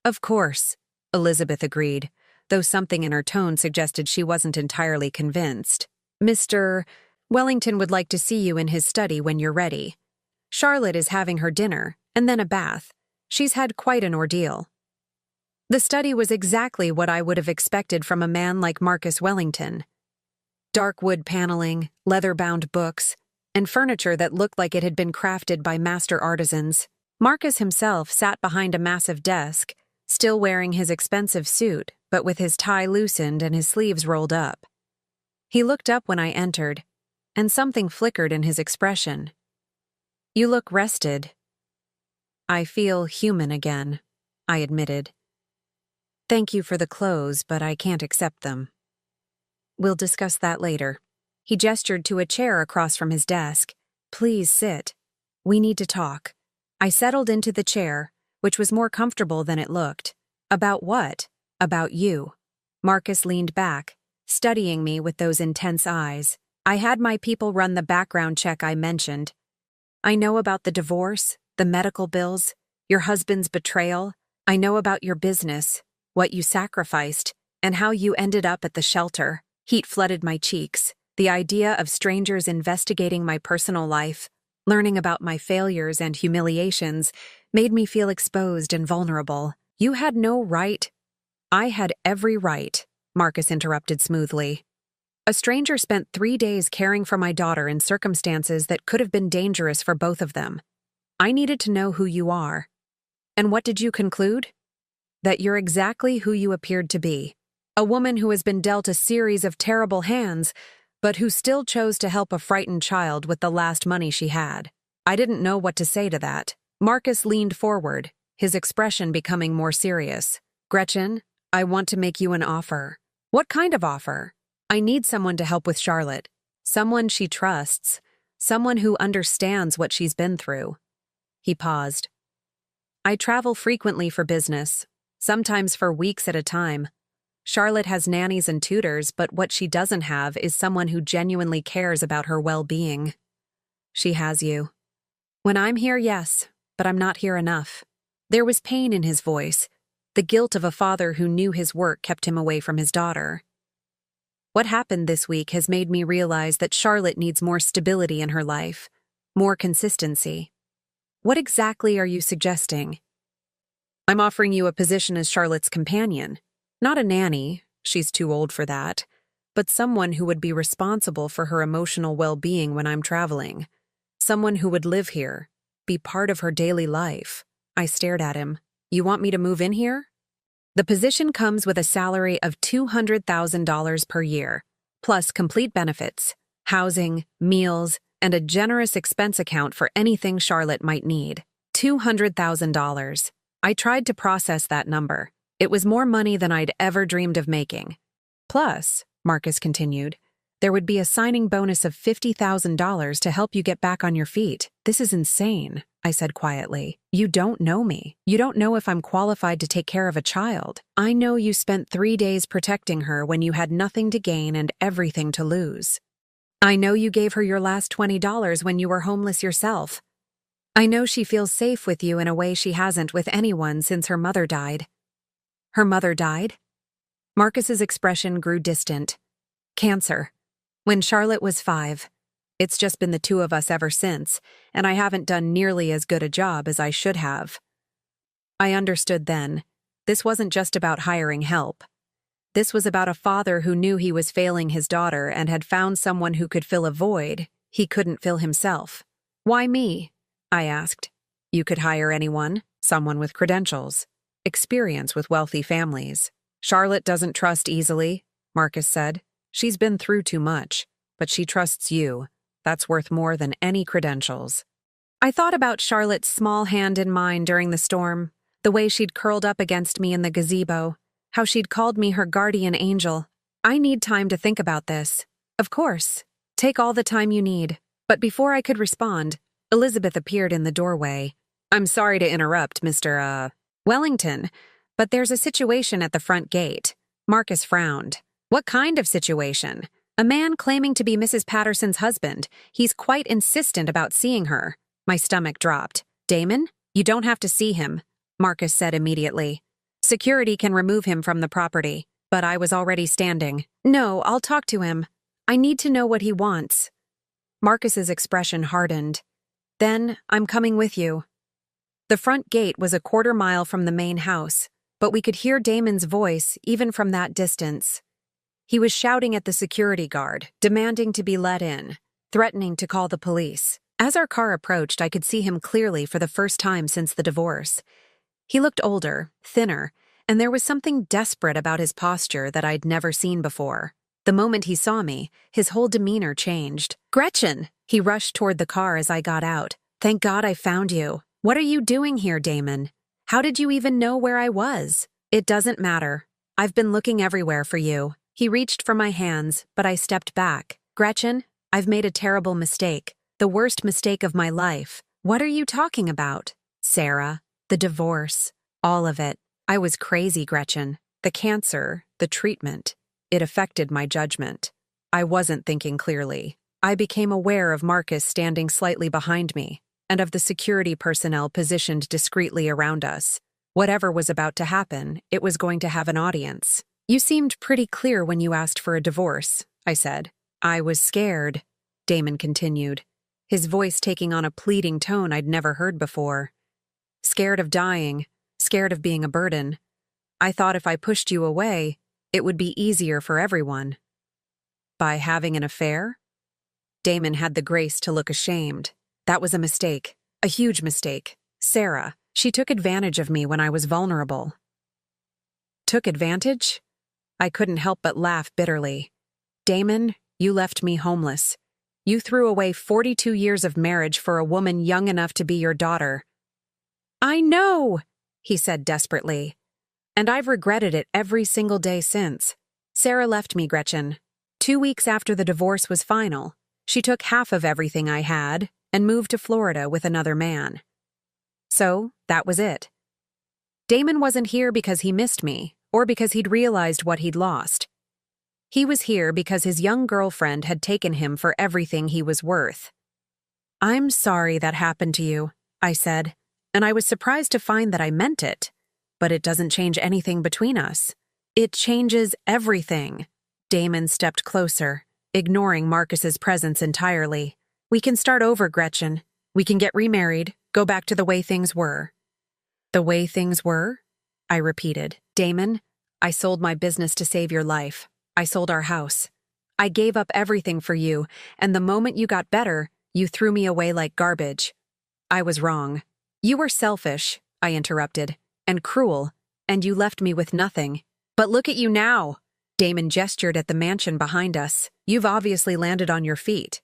"Of course," Elizabeth agreed, though something in her tone suggested she wasn't entirely convinced. "Mr. Wellington would like to see you in his study when you're ready. Charlotte is having her dinner, and then a bath. She's had quite an ordeal." The study was exactly what I would have expected from a man like Marcus Wellington. Dark wood paneling, leather-bound books, and furniture that looked like it had been crafted by master artisans. Marcus himself sat behind a massive desk, still wearing his expensive suit, but with his tie loosened and his sleeves rolled up. He looked up when I entered, and something flickered in his expression. "You look rested." "I feel human again," I admitted. "Thank you for the clothes, but I can't accept them." "We'll discuss that later." He gestured to a chair across from his desk. "Please sit. We need to talk." I settled into the chair, which was more comfortable than it looked. "About what?" "About you." Marcus leaned back, studying me with those intense eyes. "I had my people run the background check I mentioned. I know about the divorce, the medical bills, your husband's betrayal. I know about your business, what you sacrificed, and how you ended up at the shelter." Heat flooded my cheeks. The idea of strangers investigating my personal life, learning about my failures and humiliations, made me feel exposed and vulnerable. "You had no right." "I had every right," Marcus interrupted smoothly. "A stranger spent 3 days caring for my daughter in circumstances that could have been dangerous for both of them. I needed to know who you are." "And what did you conclude?" "That you're exactly who you appeared to be. A woman who has been dealt a series of terrible hands, but who still chose to help a frightened child with the last money she had." I didn't know what to say to that. Marcus leaned forward, his expression becoming more serious. "Gretchen, I want to make you an offer." "What kind of offer?" "I need someone to help with Charlotte. Someone she trusts. Someone who understands what she's been through." He paused. "I travel frequently for business, sometimes for weeks at a time. Charlotte has nannies and tutors, but what she doesn't have is someone who genuinely cares about her well-being." "She has you." "When I'm here, yes, but I'm not here enough." There was pain in his voice, the guilt of a father who knew his work kept him away from his daughter. "What happened this week has made me realize that Charlotte needs more stability in her life, more consistency." "What exactly are you suggesting?" "I'm offering you a position as Charlotte's companion. Not a nanny, she's too old for that, but someone who would be responsible for her emotional well-being when I'm traveling. Someone who would live here, be part of her daily life." I stared at him. "You want me to move in here?" "The position comes with a salary of $200,000 per year, plus complete benefits, housing, meals, and a generous expense account for anything Charlotte might need." $200,000. I tried to process that number. It was more money than I'd ever dreamed of making. "Plus," Marcus continued, "there would be a signing bonus of $50,000 to help you get back on your feet." "This is insane," I said quietly. "You don't know me. You don't know if I'm qualified to take care of a child. I know you spent 3 days protecting her when you had nothing to gain and everything to lose. I know you gave her your last $20 when you were homeless yourself." I know she feels safe with you in a way she hasn't with anyone since her mother died. Her mother died? Marcus's expression grew distant. Cancer. When Charlotte was 5. It's just been the two of us ever since, and I haven't done nearly as good a job as I should have. I understood then. This wasn't just about hiring help. This was about a father who knew he was failing his daughter and had found someone who could fill a void he couldn't fill himself. Why me? I asked. You could hire anyone, someone with credentials, experience with wealthy families. Charlotte doesn't trust easily, Marcus said. She's been through too much, but she trusts you. That's worth more than any credentials. I thought about Charlotte's small hand in mine during the storm, the way she'd curled up against me in the gazebo, how she'd called me her guardian angel. I need time to think about this. Of course. Take all the time you need. But before I could respond, Elizabeth appeared in the doorway. I'm sorry to interrupt, Mr. Wellington, but there's a situation at the front gate. Marcus frowned. What kind of situation? A man claiming to be Mrs. Patterson's husband. He's quite insistent about seeing her. My stomach dropped. Damon? You don't have to see him, Marcus said immediately. Security can remove him from the property. But I was already standing. No, I'll talk to him. I need to know what he wants. Marcus's expression hardened. Then, I'm coming with you. The front gate was a quarter-mile from the main house, but we could hear Damon's voice even from that distance. He was shouting at the security guard, demanding to be let in, threatening to call the police. As our car approached, I could see him clearly for the first time since the divorce. He looked older, thinner, and there was something desperate about his posture that I'd never seen before. The moment he saw me, his whole demeanor changed. Gretchen! He rushed toward the car as I got out. Thank God I found you. What are you doing here, Damon? How did you even know where I was? It doesn't matter. I've been looking everywhere for you. He reached for my hands, but I stepped back. Gretchen, I've made a terrible mistake. The worst mistake of my life. What are you talking about? Sarah, the divorce, all of it. I was crazy, Gretchen. The cancer, the treatment. It affected my judgment. I wasn't thinking clearly. I became aware of Marcus standing slightly behind me, and of the security personnel positioned discreetly around us. Whatever was about to happen, it was going to have an audience. You seemed pretty clear when you asked for a divorce, I said. I was scared, Damon continued, his voice taking on a pleading tone I'd never heard before. Scared of dying, scared of being a burden. I thought if I pushed you away, it would be easier for everyone. By having an affair? Damon had the grace to look ashamed. That was a mistake, a huge mistake. Sarah, she took advantage of me when I was vulnerable. Took advantage? I couldn't help but laugh bitterly. Damon, you left me homeless. You threw away 42 years of marriage for a woman young enough to be your daughter. I know, he said desperately. And I've regretted it every single day since. Sarah left me, Gretchen. 2 weeks after the divorce was final, she took half of everything I had and moved to Florida with another man. So, that was it. Damon wasn't here because he missed me, or because he'd realized what he'd lost. He was here because his young girlfriend had taken him for everything he was worth. I'm sorry that happened to you, I said, and I was surprised to find that I meant it. But it doesn't change anything between us. It changes everything. Damon stepped closer, ignoring Marcus's presence entirely. We can start over, Gretchen. We can get remarried, go back to the way things were. The way things were? I repeated. Damon, I sold my business to save your life. I sold our house. I gave up everything for you, and the moment you got better, you threw me away like garbage. I was wrong. You were selfish, I interrupted, and cruel, and you left me with nothing. But look at you now. Damon gestured at the mansion behind us. You've obviously landed on your feet.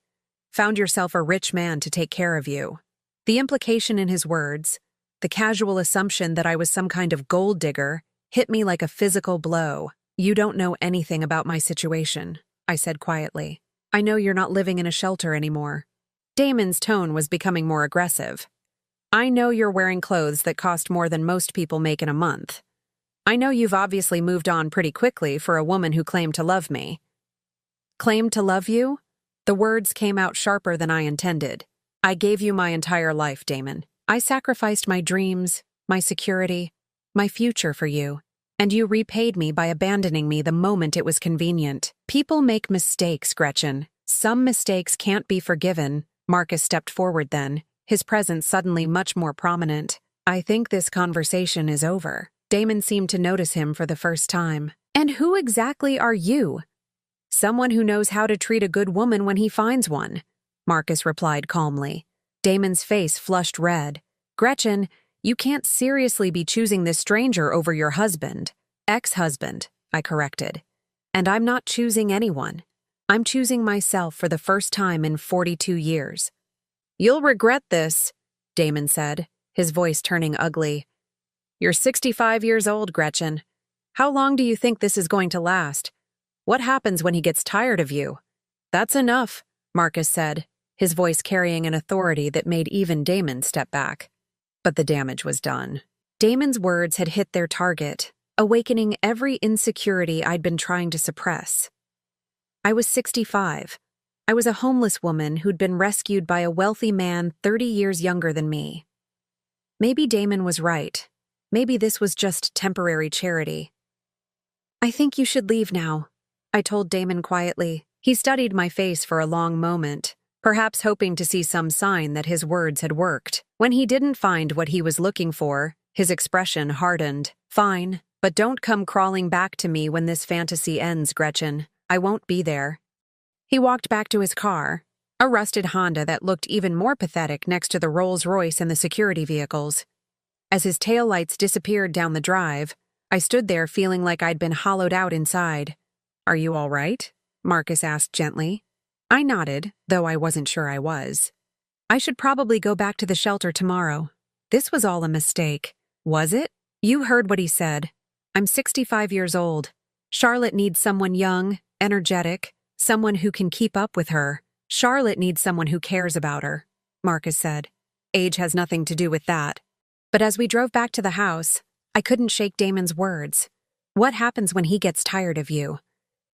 Found yourself a rich man to take care of you. The implication in his words, the casual assumption that I was some kind of gold digger, hit me like a physical blow. You don't know anything about my situation, I said quietly. I know you're not living in a shelter anymore. Damon's tone was becoming more aggressive. I know you're wearing clothes that cost more than most people make in a month. I know you've obviously moved on pretty quickly for a woman who claimed to love me. Claimed to love you? The words came out sharper than I intended. I gave you my entire life, Damon. I sacrificed my dreams, my security, my future for you, and you repaid me by abandoning me the moment it was convenient. People make mistakes, Gretchen. Some mistakes can't be forgiven. Marcus stepped forward then, his presence suddenly much more prominent. I think this conversation is over. Damon seemed to notice him for the first time. And who exactly are you? Someone who knows how to treat a good woman when he finds one, Marcus replied calmly. Damon's face flushed red. Gretchen, you can't seriously be choosing this stranger over your husband. Ex-husband, I corrected. And I'm not choosing anyone. I'm choosing myself for the first time in 42 years. You'll regret this, Damon said, his voice turning ugly. You're 65 years old, Gretchen. How long do you think this is going to last? What happens when he gets tired of you? That's enough, Marcus said, his voice carrying an authority that made even Damon step back. But the damage was done. Damon's words had hit their target, awakening every insecurity I'd been trying to suppress. I was 65. I was a homeless woman who'd been rescued by a wealthy man 30 years younger than me. Maybe Damon was right. Maybe this was just temporary charity. I think you should leave now, I told Damon quietly. He studied my face for a long moment, perhaps hoping to see some sign that his words had worked. When he didn't find what he was looking for, his expression hardened. Fine, but don't come crawling back to me when this fantasy ends, Gretchen. I won't be there. He walked back to his car, a rusted Honda that looked even more pathetic next to the Rolls-Royce and the security vehicles. As his taillights disappeared down the drive, I stood there feeling like I'd been hollowed out inside. Are you all right? Marcus asked gently. I nodded, though I wasn't sure I was. I should probably go back to the shelter tomorrow. This was all a mistake. Was it? You heard what he said. I'm 65 years old. Charlotte needs someone young, energetic, someone who can keep up with her. Charlotte needs someone who cares about her, Marcus said. Age has nothing to do with that. But as we drove back to the house, I couldn't shake Damon's words. What happens when he gets tired of you?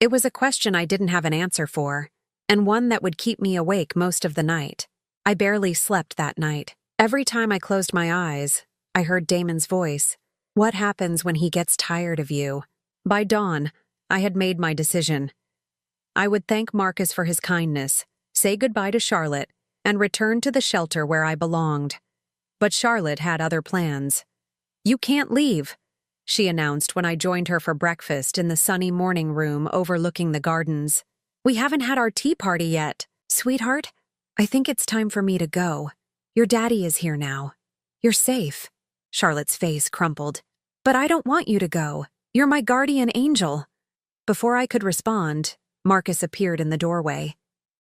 It was a question I didn't have an answer for, and one that would keep me awake most of the night. I barely slept that night. Every time I closed my eyes, I heard Damon's voice. What happens when he gets tired of you? By dawn, I had made my decision. I would thank Marcus for his kindness, say goodbye to Charlotte, and return to the shelter where I belonged. But Charlotte had other plans. You can't leave, she announced when I joined her for breakfast in the sunny morning room overlooking the gardens. We haven't had our tea party yet. Sweetheart, I think it's time for me to go. Your daddy is here now. You're safe. Charlotte's face crumpled. But I don't want you to go. You're my guardian angel. Before I could respond, Marcus appeared in the doorway.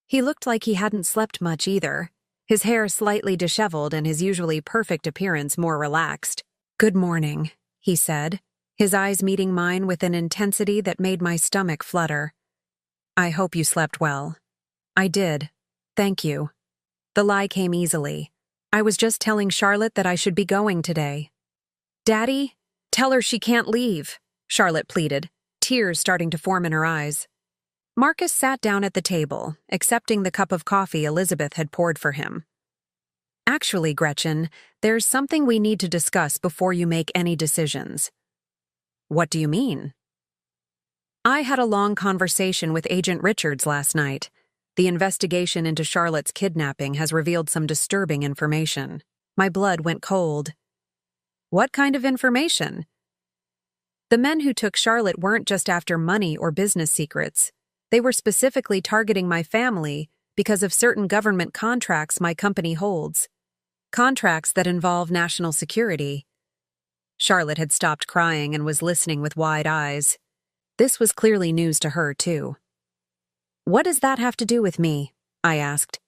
He looked like he hadn't slept much either, his hair slightly disheveled and his usually perfect appearance more relaxed. Good morning, he said, his eyes meeting mine with an intensity that made my stomach flutter. I hope you slept well. I did. Thank you. The lie came easily. I was just telling Charlotte that I should be going today. Daddy, tell her she can't leave, Charlotte pleaded, tears starting to form in her eyes. Marcus sat down at the table, accepting the cup of coffee Elizabeth had poured for him. Actually, Gretchen, there's something we need to discuss before you make any decisions. What do you mean? I had a long conversation with Agent Richards last night. The investigation into Charlotte's kidnapping has revealed some disturbing information. My blood went cold. What kind of information? The men who took Charlotte weren't just after money or business secrets. They were specifically targeting my family because of certain government contracts my company holds. Contracts that involve national security. Charlotte had stopped crying and was listening with wide eyes. This was clearly news to her, too. What does that have to do with me? I asked.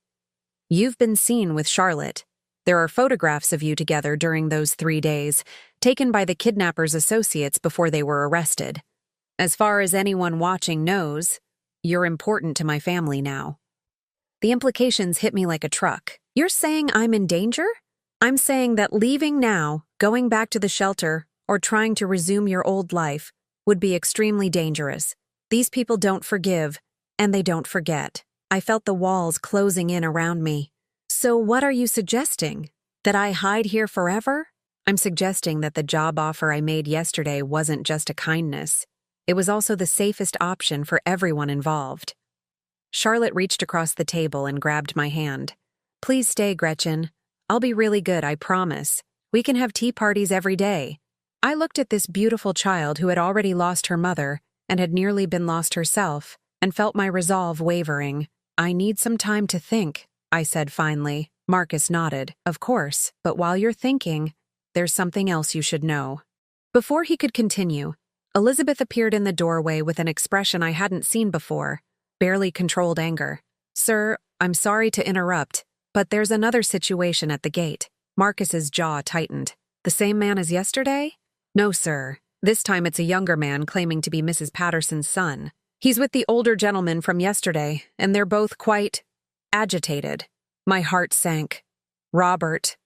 You've been seen with Charlotte. There are photographs of you together during those 3 days, taken by the kidnappers' associates before they were arrested. As far as anyone watching knows, you're important to my family now. The implications hit me like a truck. You're saying I'm in danger? I'm saying that leaving now, going back to the shelter, or trying to resume your old life would be extremely dangerous. These people don't forgive, and they don't forget. I felt the walls closing in around me. So what are you suggesting? That I hide here forever? I'm suggesting that the job offer I made yesterday wasn't just a kindness. It was also the safest option for everyone involved. Charlotte reached across the table and grabbed my hand. Please stay, Gretchen. I'll be really good, I promise. We can have tea parties every day. I looked at this beautiful child who had already lost her mother and had nearly been lost herself, and felt my resolve wavering. I need some time to think, I said finally. Marcus nodded. Of course, but while you're thinking, there's something else you should know. Before he could continue, Elizabeth appeared in the doorway with an expression I hadn't seen before, barely controlled anger. Sir, I'm sorry to interrupt, but there's another situation at the gate. Marcus's jaw tightened. The same man as yesterday? No, sir. This time it's a younger man claiming to be Mrs. Patterson's son. He's with the older gentleman from yesterday, and they're both quite agitated. My heart sank. Robert.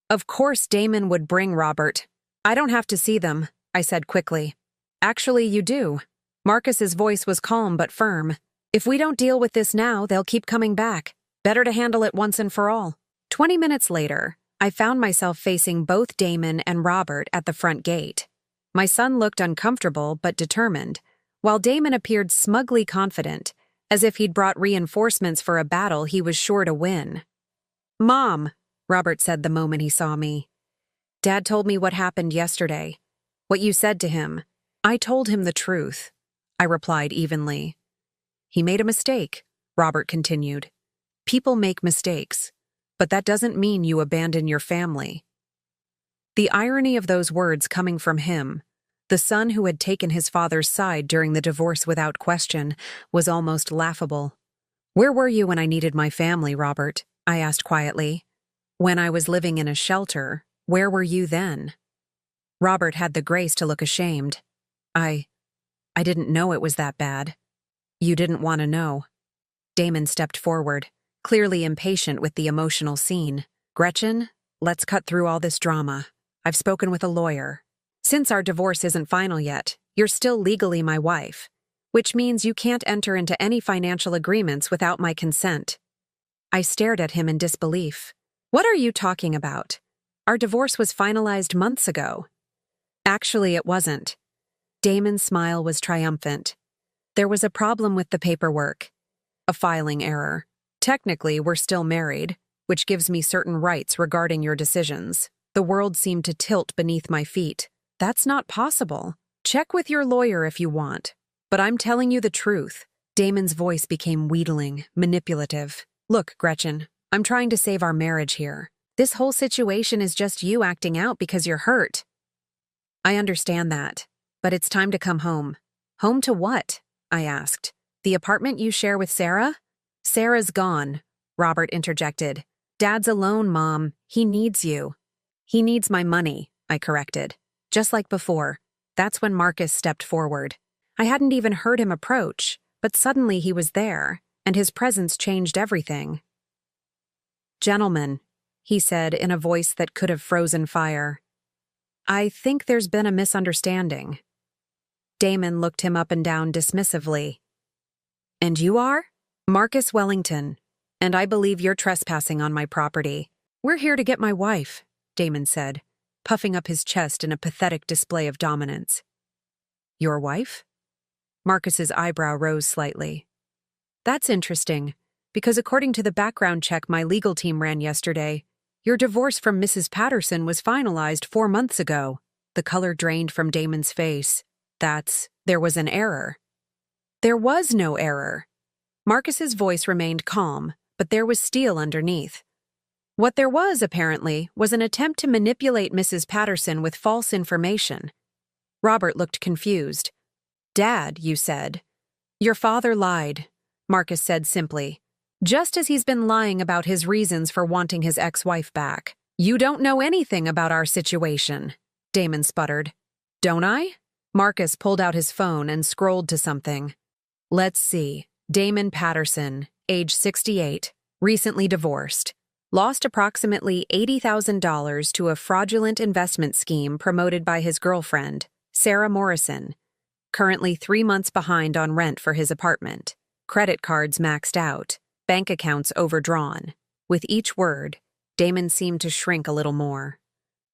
Of course Damon would bring Robert. I don't have to see them, I said quickly. Actually, you do. Marcus's voice was calm but firm. If we don't deal with this now, they'll keep coming back. Better to handle it once and for all. 20 minutes later, I found myself facing both Damon and Robert at the front gate. My son looked uncomfortable but determined, while Damon appeared smugly confident, as if he'd brought reinforcements for a battle he was sure to win. Mom, Robert said the moment he saw me. Dad told me what happened yesterday. What you said to him. I told him the truth, I replied evenly. He made a mistake, Robert continued. People make mistakes, but that doesn't mean you abandon your family. The irony of those words coming from him, the son who had taken his father's side during the divorce without question, was almost laughable. Where were you when I needed my family, Robert? I asked quietly. When I was living in a shelter, where were you then? Robert had the grace to look ashamed. I didn't know it was that bad. You didn't want to know. Damon stepped forward, clearly impatient with the emotional scene. Gretchen, let's cut through all this drama. I've spoken with a lawyer. Since our divorce isn't final yet, you're still legally my wife, which means you can't enter into any financial agreements without my consent. I stared at him in disbelief. What are you talking about? Our divorce was finalized months ago. Actually, it wasn't. Damon's smile was triumphant. There was a problem with the paperwork. A filing error. Technically, we're still married, which gives me certain rights regarding your decisions. The world seemed to tilt beneath my feet. That's not possible. Check with your lawyer if you want. But I'm telling you the truth. Damon's voice became wheedling, manipulative. Look, Gretchen, I'm trying to save our marriage here. This whole situation is just you acting out because you're hurt. I understand that, but it's time to come home. Home to what? I asked. The apartment you share with Sarah? Sarah's gone, Robert interjected. Dad's alone, Mom. He needs you. He needs my money, I corrected. Just like before. That's when Marcus stepped forward. I hadn't even heard him approach, but suddenly he was there, and his presence changed everything. Gentlemen, he said in a voice that could have frozen fire. I think there's been a misunderstanding. Damon looked him up and down dismissively. And you are? Marcus Wellington, and I believe you're trespassing on my property. We're here to get my wife, Damon said, puffing up his chest in a pathetic display of dominance. Your wife? Marcus's eyebrow rose slightly. That's interesting, because according to the background check my legal team ran yesterday, your divorce from Mrs. Patterson was finalized 4 months ago. The color drained from Damon's face. There was an error. There was no error. Marcus's voice remained calm, but there was steel underneath. What there was, apparently, was an attempt to manipulate Mrs. Patterson with false information. Robert looked confused. Dad, you said. Your father lied, Marcus said simply, just as he's been lying about his reasons for wanting his ex-wife back. You don't know anything about our situation, Damon sputtered. Don't I? Marcus pulled out his phone and scrolled to something. Let's see. Damon Patterson, age 68, recently divorced. Lost approximately $80,000 to a fraudulent investment scheme promoted by his girlfriend, Sarah Morrison. Currently 3 months behind on rent for his apartment. Credit cards maxed out. Bank accounts overdrawn. With each word, Damon seemed to shrink a little more.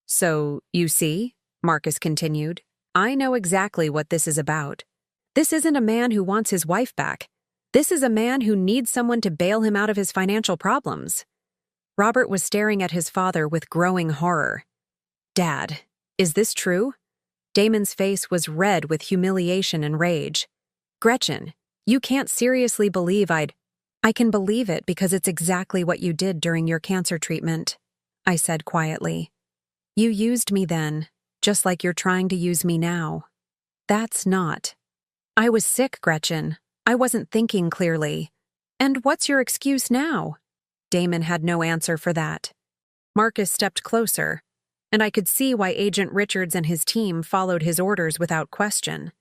"So, you see," Marcus continued, "I know exactly what this is about. This isn't a man who wants his wife back. This is a man who needs someone to bail him out of his financial problems." Robert was staring at his father with growing horror. "Dad, is this true?" Damon's face was red with humiliation and rage. "Gretchen, you can't seriously believe I can believe it because it's exactly what you did during your cancer treatment," I said quietly. "You used me then, just like you're trying to use me now. That's not. I was sick, Gretchen. I wasn't thinking clearly. And what's your excuse now?" Damon had no answer for that. Marcus stepped closer, and I could see why Agent Richards and his team followed his orders without question.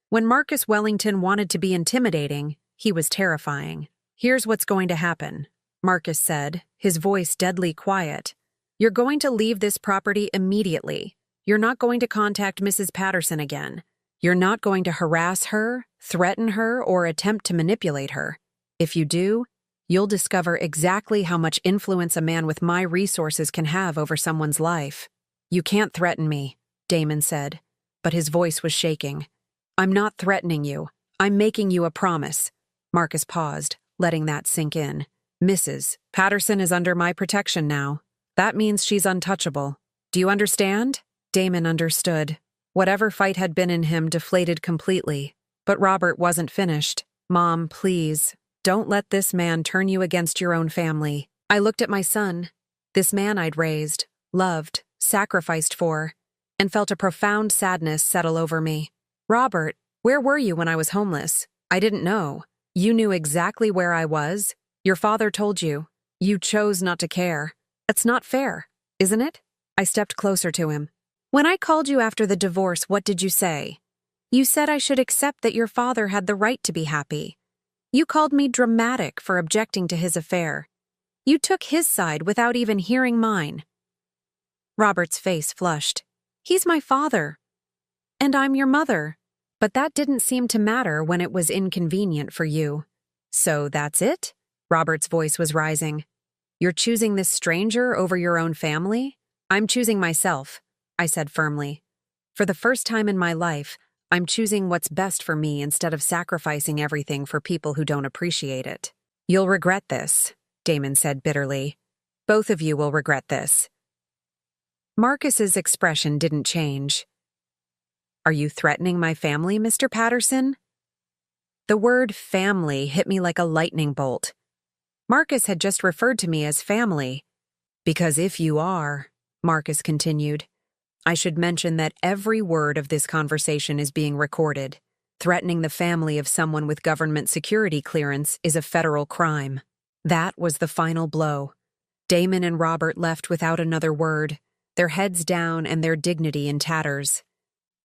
When Marcus Wellington wanted to be intimidating, he was terrifying. "Here's what's going to happen," Marcus said, his voice deadly quiet. "You're going to leave this property immediately. You're not going to contact Mrs. Patterson again. You're not going to harass her, threaten her, or attempt to manipulate her. If you do, you'll discover exactly how much influence a man with my resources can have over someone's life." "You can't threaten me," Damon said, but his voice was shaking. "I'm not threatening you. I'm making you a promise." Marcus paused, letting that sink in. "Mrs. Patterson is under my protection now. That means she's untouchable. Do you understand?" Damon understood. Whatever fight had been in him deflated completely. But Robert wasn't finished. "Mom, please, don't let this man turn you against your own family." I looked at my son, this man I'd raised, loved, sacrificed for, and felt a profound sadness settle over me. "Robert, where were you when I was homeless?" "I didn't know. You knew exactly where I was. Your father told you. You chose not to care. It's not fair, isn't it?" I stepped closer to him. "When I called you after the divorce, what did you say? You said I should accept that your father had the right to be happy. You called me dramatic for objecting to his affair. You took his side without even hearing mine." Robert's face flushed. "He's my father. And I'm your mother. But that didn't seem to matter when it was inconvenient for you." "So that's it?" Robert's voice was rising. "You're choosing this stranger over your own family?" "I'm choosing myself," I said firmly. "For the first time in my life, I'm choosing what's best for me instead of sacrificing everything for people who don't appreciate it." "You'll regret this," Damon said bitterly. "Both of you will regret this." Marcus's expression didn't change. "Are you threatening my family, Mr. Patterson?" The word family hit me like a lightning bolt. Marcus had just referred to me as family. "Because if you are," Marcus continued, "I should mention that every word of this conversation is being recorded. Threatening the family of someone with government security clearance is a federal crime." That was the final blow. Damon and Robert left without another word, their heads down and their dignity in tatters.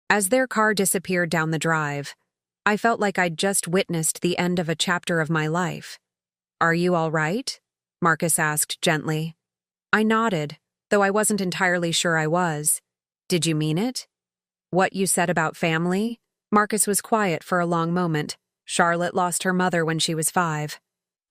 As their car disappeared down the drive, I felt like I'd just witnessed the end of a chapter of my life. "Are you all right?" Marcus asked gently. I nodded, though I wasn't entirely sure I was. "Did you mean it? What you said about family?" Marcus was quiet for a long moment. "Charlotte lost her mother when she was 5.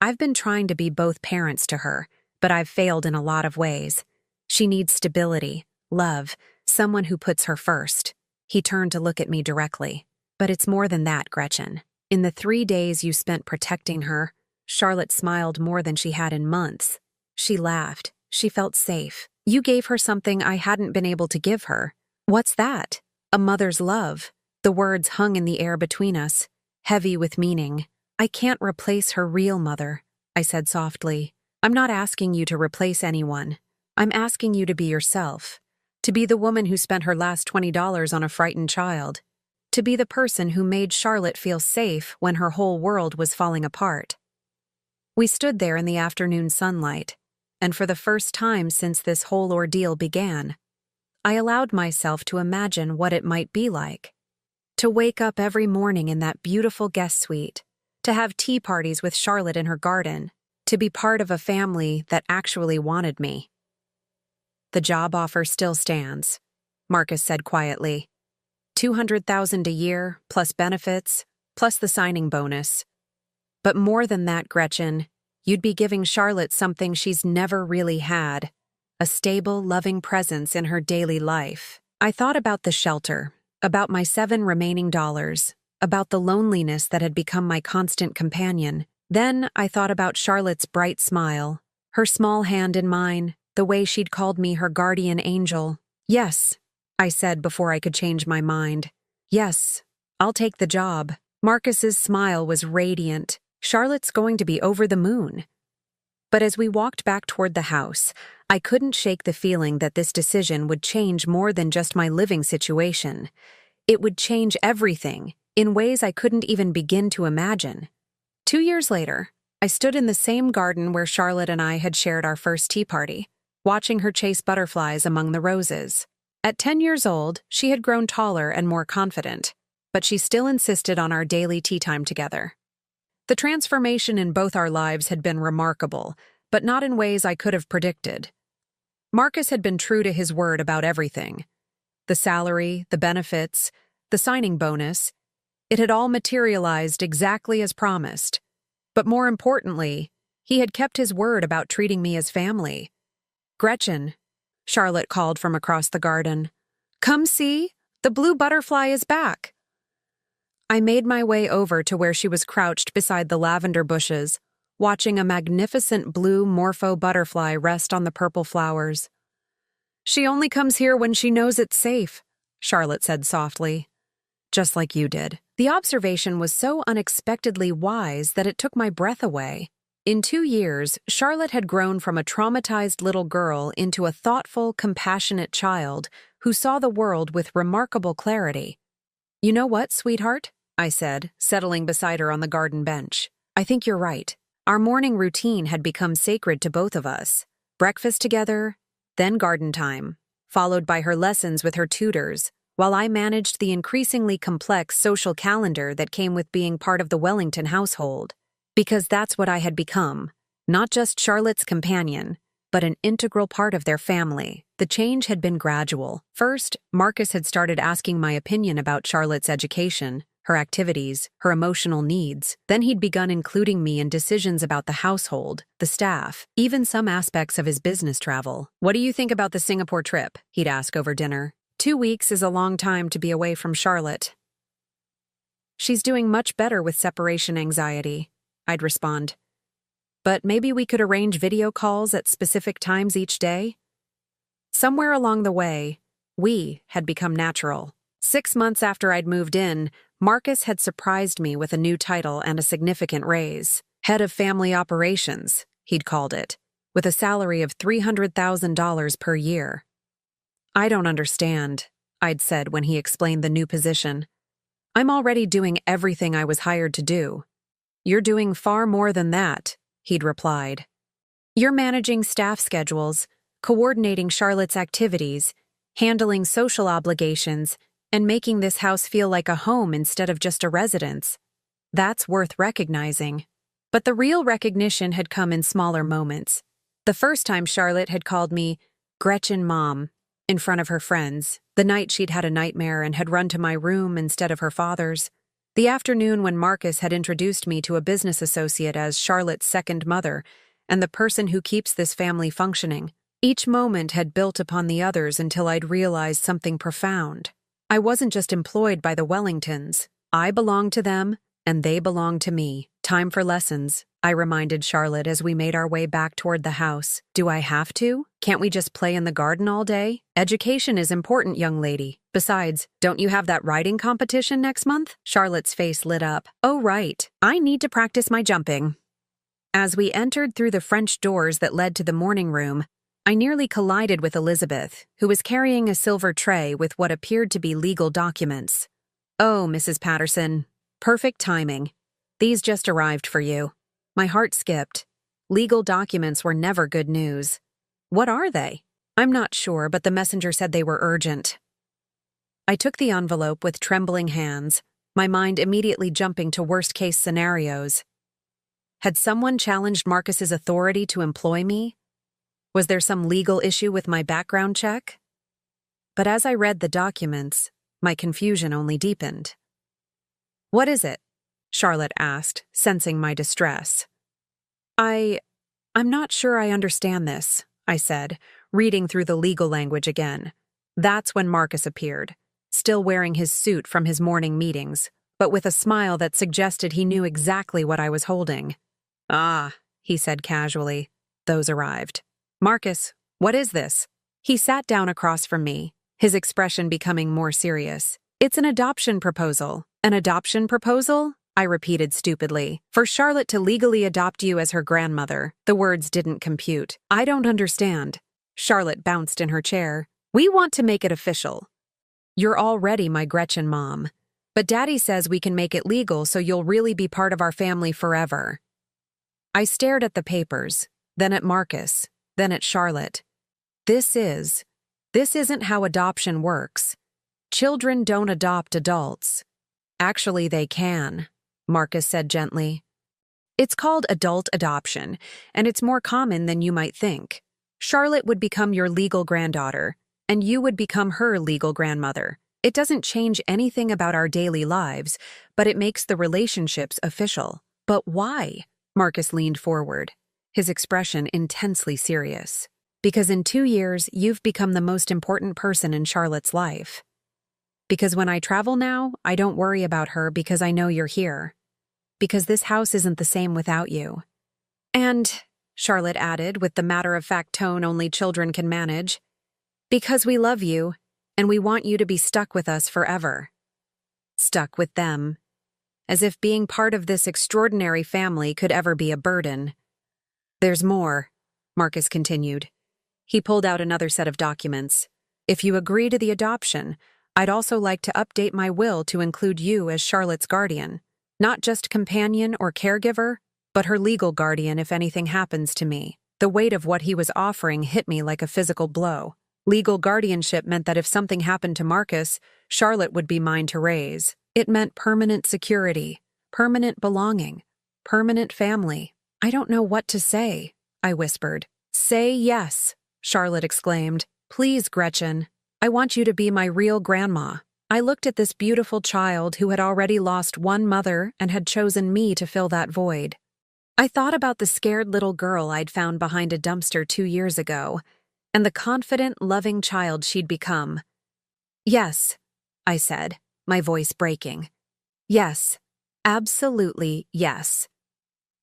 I've been trying to be both parents to her, but I've failed in a lot of ways. She needs stability, love, someone who puts her first." He turned to look at me directly. "But it's more than that, Gretchen. In the 3 days you spent protecting her, Charlotte smiled more than she had in months. She laughed. She felt safe. You gave her something I hadn't been able to give her. What's that? A mother's love." The words hung in the air between us, heavy with meaning. "I can't replace her real mother," I said softly. "I'm not asking you to replace anyone. I'm asking you to be yourself. To be the woman who spent her last $20 on a frightened child. To be the person who made Charlotte feel safe when her whole world was falling apart." We stood there in the afternoon sunlight, and for the first time since this whole ordeal began, I allowed myself to imagine what it might be like. To wake up every morning in that beautiful guest suite, to have tea parties with Charlotte in her garden, to be part of a family that actually wanted me. "The job offer still stands," Marcus said quietly. $200,000 a year, plus benefits, plus the signing bonus. "But more than that, Gretchen, You'd be giving Charlotte something she's never really had, a stable, loving presence in her daily life. I thought about the shelter, about my 7 remaining dollars, about the loneliness that had become my constant companion. Then I thought about Charlotte's bright smile, her small hand in mine, the way she'd called me her guardian angel. Yes, I said before I could change my mind. Yes, I'll take the job. Marcus's smile was radiant. Charlotte's going to be over the moon. But as we walked back toward the house, I couldn't shake the feeling that this decision would change more than just my living situation. It would change everything, in ways I couldn't even begin to imagine. 2 years later, I stood in the same garden where Charlotte and I had shared our first tea party, watching her chase butterflies among the roses. At 10 years old, she had grown taller and more confident, but she still insisted on our daily tea time together. The transformation in both our lives had been remarkable, but not in ways I could have predicted. Marcus had been true to his word about everything. The salary, the benefits, the signing bonus, it had all materialized exactly as promised. But more importantly, he had kept his word about treating me as family. "Gretchen," Charlotte called from across the garden. "Come see, the blue butterfly is back." I made my way over to where she was crouched beside the lavender bushes, watching a magnificent blue morpho butterfly rest on the purple flowers. "She only comes here when she knows it's safe," Charlotte said softly. "Just like you did." The observation was so unexpectedly wise that it took my breath away. In 2 years, Charlotte had grown from a traumatized little girl into a thoughtful, compassionate child who saw the world with remarkable clarity. "You know what, sweetheart?" I said, settling beside her on the garden bench. "I think you're right. Our morning routine had become sacred to both of us. Breakfast together, then garden time, followed by her lessons with her tutors, while I managed the increasingly complex social calendar that came with being part of the Wellington household. Because that's what I had become, not just Charlotte's companion, but an integral part of their family. The change had been gradual. First, Marcus had started asking my opinion about Charlotte's education, her activities, her emotional needs. Then he'd begun including me in decisions about the household, the staff, even some aspects of his business travel. "What do you think about the Singapore trip?" he'd ask over dinner. 2 weeks is a long time to be away from Charlotte. "She's doing much better with separation anxiety," I'd respond. "But maybe we could arrange video calls at specific times each day?" Somewhere along the way, we had become natural. 6 months after I'd moved in, Marcus had surprised me with a new title and a significant raise. Head of Family Operations, he'd called it, with a salary of $300,000 per year. "I don't understand," I'd said when he explained the new position. "I'm already doing everything I was hired to do." "You're doing far more than that," he'd replied. "You're managing staff schedules, coordinating Charlotte's activities, handling social obligations, and making this house feel like a home instead of just a residence. That's worth recognizing." But the real recognition had come in smaller moments. The first time Charlotte had called me Gretchen Mom in front of her friends, the night she'd had a nightmare and had run to my room instead of her father's, the afternoon when Marcus had introduced me to a business associate as Charlotte's second mother and the person who keeps this family functioning. Each moment had built upon the others until I'd realized something profound. I wasn't just employed by the Wellingtons. I belonged to them, and they belonged to me. "Time for lessons," I reminded Charlotte as we made our way back toward the house. "Do I have to? Can't we just play in the garden all day? Education is important, young lady. Besides, don't you have that writing competition next month?" Charlotte's face lit up. "Oh, right. I need to practice my jumping." As we entered through the French doors that led to the morning room, I nearly collided with Elizabeth, who was carrying a silver tray with what appeared to be legal documents. "Oh, Mrs. Patterson. Perfect timing. These just arrived for you." My heart skipped. Legal documents were never good news. "What are they?" "I'm not sure, but the messenger said they were urgent." I took the envelope with trembling hands, my mind immediately jumping to worst-case scenarios. Had someone challenged Marcus's authority to employ me? Was there some legal issue with my background check? But as I read the documents, my confusion only deepened. "What is it?" Charlotte asked, sensing my distress. I, I'm not sure I understand this, I said, reading through the legal language again. That's when Marcus appeared, still wearing his suit from his morning meetings, but with a smile that suggested he knew exactly what I was holding. Ah, he said casually. Those arrived. Marcus, what is this? He sat down across from me, his expression becoming more serious. It's an adoption proposal. An adoption proposal? I repeated stupidly. For Charlotte to legally adopt you as her grandmother. The words didn't compute. I don't understand. Charlotte bounced in her chair. We want to make it official. You're already my Gretchen mom. But Daddy says we can make it legal so you'll really be part of our family forever. I stared at the papers, then at Marcus, then at Charlotte. This isn't how adoption works. Children don't adopt adults. Actually, they can, Marcus said gently. It's called adult adoption, and it's more common than you might think. Charlotte would become your legal granddaughter, and you would become her legal grandmother. It doesn't change anything about our daily lives, but it makes the relationships official. But why? Marcus leaned forward, his expression intensely serious. Because in 2 years, you've become the most important person in Charlotte's life. Because when I travel now, I don't worry about her because I know you're here. Because this house isn't the same without you. And, Charlotte added with the matter-of-fact tone only children can manage, because we love you, and we want you to be stuck with us forever. Stuck with them. As if being part of this extraordinary family could ever be a burden. There's more, Marcus continued. He pulled out another set of documents. If you agree to the adoption, I'd also like to update my will to include you as Charlotte's guardian. Not just companion or caregiver, but her legal guardian if anything happens to me. The weight of what he was offering hit me like a physical blow. Legal guardianship meant that if something happened to Marcus, Charlotte would be mine to raise. It meant permanent security, permanent belonging, permanent family. I don't know what to say, I whispered. Say yes, Charlotte exclaimed. Please, Gretchen. I want you to be my real grandma. I looked at this beautiful child who had already lost one mother and had chosen me to fill that void. I thought about the scared little girl I'd found behind a dumpster 2 years ago, and the confident, loving child she'd become. Yes, I said, my voice breaking. Yes, absolutely yes.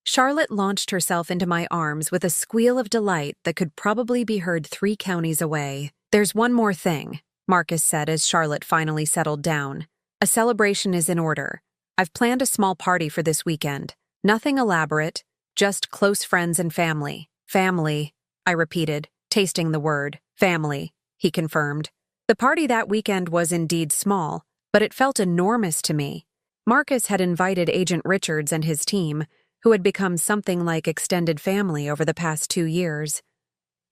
Charlotte launched herself into my arms with a squeal of delight that could probably be heard 3 counties away. There's one more thing, Marcus said as Charlotte finally settled down. A celebration is in order. I've planned a small party for this weekend. Nothing elaborate, just close friends and family. Family, I repeated, tasting the word. Family, he confirmed. The party that weekend was indeed small, but it felt enormous to me. Marcus had invited Agent Richards and his team, who had become something like extended family over the past 2 years.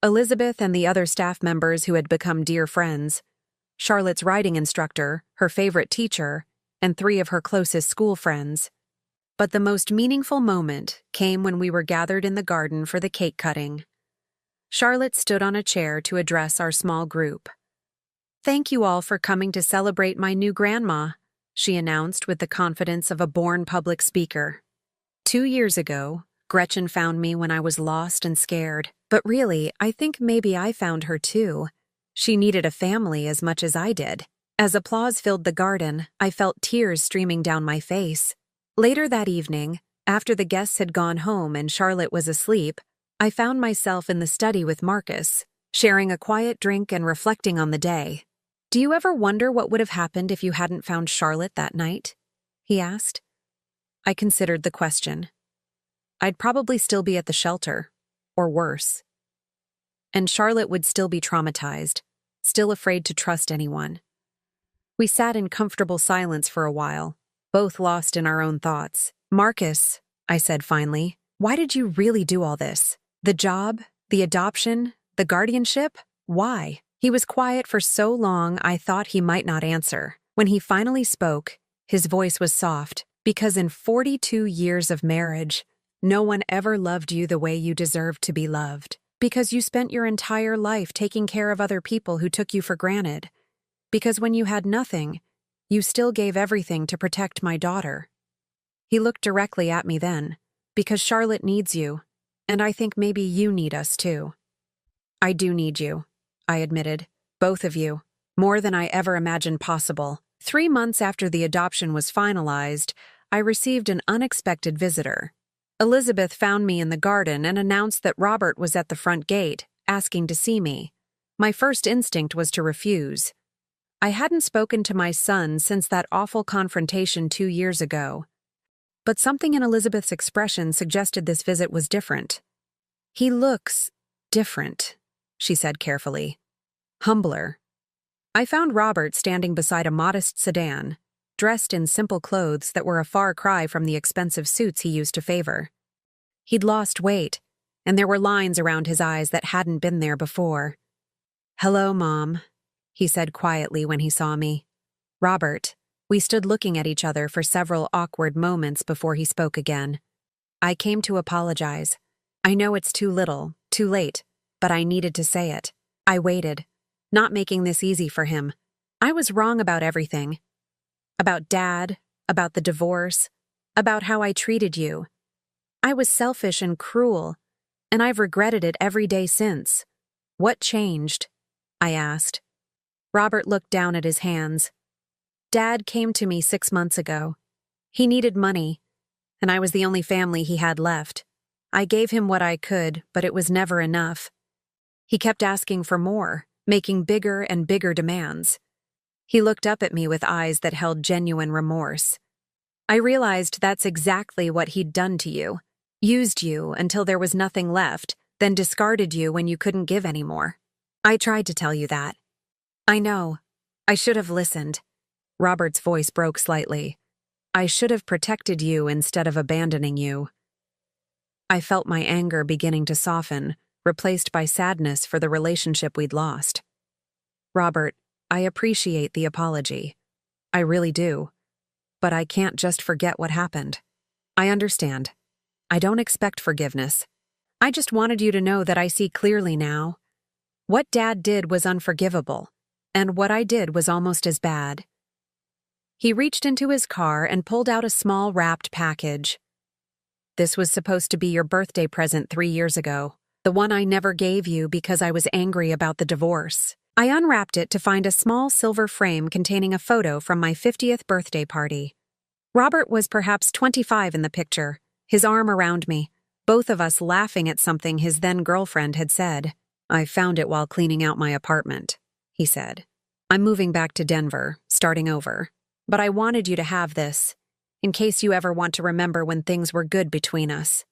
Elizabeth and the other staff members who had become dear friends, Charlotte's riding instructor, her favorite teacher, and 3 of her closest school friends. But the most meaningful moment came when we were gathered in the garden for the cake cutting. Charlotte stood on a chair to address our small group. Thank you all for coming to celebrate my new grandma, she announced with the confidence of a born public speaker. 2 years ago, Gretchen found me when I was lost and scared, but really, I think maybe I found her too. She needed a family as much as I did. As applause filled the garden, I felt tears streaming down my face. Later that evening, after the guests had gone home and Charlotte was asleep, I found myself in the study with Marcus, sharing a quiet drink and reflecting on the day. Do you ever wonder what would have happened if you hadn't found Charlotte that night? He asked. I considered the question. I'd probably still be at the shelter, or worse. And Charlotte would still be traumatized, still afraid to trust anyone. We sat in comfortable silence for a while, both lost in our own thoughts. Marcus, I said finally, why did you really do all this? The job, the adoption, the guardianship? Why? He was quiet for so long I thought he might not answer. When he finally spoke, his voice was soft, because in 42 years of marriage, no one ever loved you the way you deserved to be loved. Because you spent your entire life taking care of other people who took you for granted. Because when you had nothing, you still gave everything to protect my daughter. He looked directly at me then. Because Charlotte needs you. And I think maybe you need us too. I do need you, I admitted. Both of you. More than I ever imagined possible. 3 months after the adoption was finalized, I received an unexpected visitor. Elizabeth found me in the garden and announced that Robert was at the front gate, asking to see me. My first instinct was to refuse. I hadn't spoken to my son since that awful confrontation 2 years ago. But something in Elizabeth's expression suggested this visit was different. He looks different, she said carefully. Humbler. I found Robert standing beside a modest sedan, dressed in simple clothes that were a far cry from the expensive suits he used to favor. He'd lost weight, and there were lines around his eyes that hadn't been there before. "Hello, Mom," he said quietly when he saw me. "Robert." We stood looking at each other for several awkward moments before he spoke again. "I came to apologize. I know it's too little, too late, but I needed to say it. I waited, not making this easy for him. I was wrong about everything. About Dad, about the divorce, about how I treated you. I was selfish and cruel, and I've regretted it every day since. What changed?" I asked. Robert looked down at his hands. "Dad came to me 6 months ago. He needed money, and I was the only family he had left. I gave him what I could, but it was never enough. He kept asking for more, making bigger and bigger demands. He looked up at me with eyes that held genuine remorse. I realized that's exactly what he'd done to you. Used you until there was nothing left, then discarded you when you couldn't give anymore. I tried to tell you that. I know. I should have listened." Robert's voice broke slightly. "I should have protected you instead of abandoning you." I felt my anger beginning to soften, replaced by sadness for the relationship we'd lost. "Robert, I appreciate the apology. I really do. But I can't just forget what happened. I understand. I don't expect forgiveness. I just wanted you to know that I see clearly now. What Dad did was unforgivable, and what I did was almost as bad." He reached into his car and pulled out a small wrapped package. "This was supposed to be your birthday present 3 years ago, the one I never gave you because I was angry about the divorce." I unwrapped it to find a small silver frame containing a photo from my 50th birthday party. Robert was perhaps 25 in the picture, his arm around me, both of us laughing at something his then-girlfriend had said. "I found it while cleaning out my apartment," he said. "I'm moving back to Denver, starting over. But I wanted you to have this, in case you ever want to remember when things were good between us."